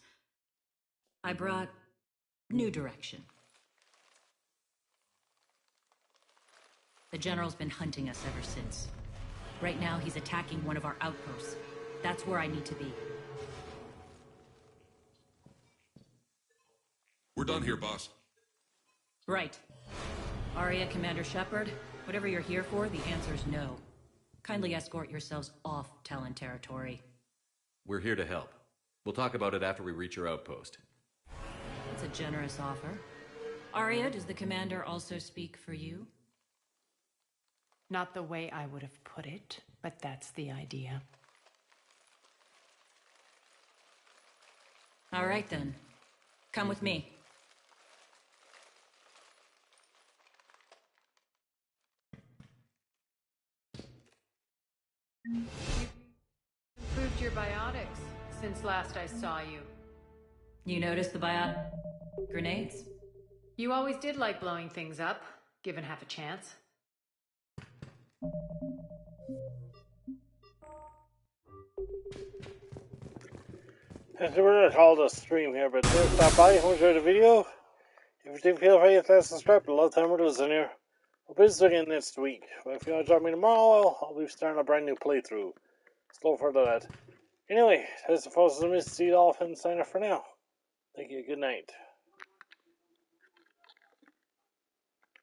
I brought new direction. The General's been hunting us ever since. Right now, he's attacking one of our outposts. That's where I need to be. We're done here, boss. Right. Aria, Commander Shepard, whatever you're here for, the answer's no. Kindly escort yourselves off Talon territory. We're here to help. We'll talk about it after we reach your outpost. It's a generous offer. Aria, does the Commander also speak for you? Not the way I would have put it, but that's the idea. All right, then. Come with me. Improved your biotics since last I saw you. You noticed the grenades? You always did like blowing things up, given half a chance. We're going to call the stream here, but do stop by. Hope you enjoyed the video. If you do feel free to subscribe, a lot of time we're losing here. We'll be again next week. But if you want to join me tomorrow, I'll be starting a brand new playthrough. Slow for that. Anyway, that's the folks of the Mistydolphin sign up for now. Thank you. Good night.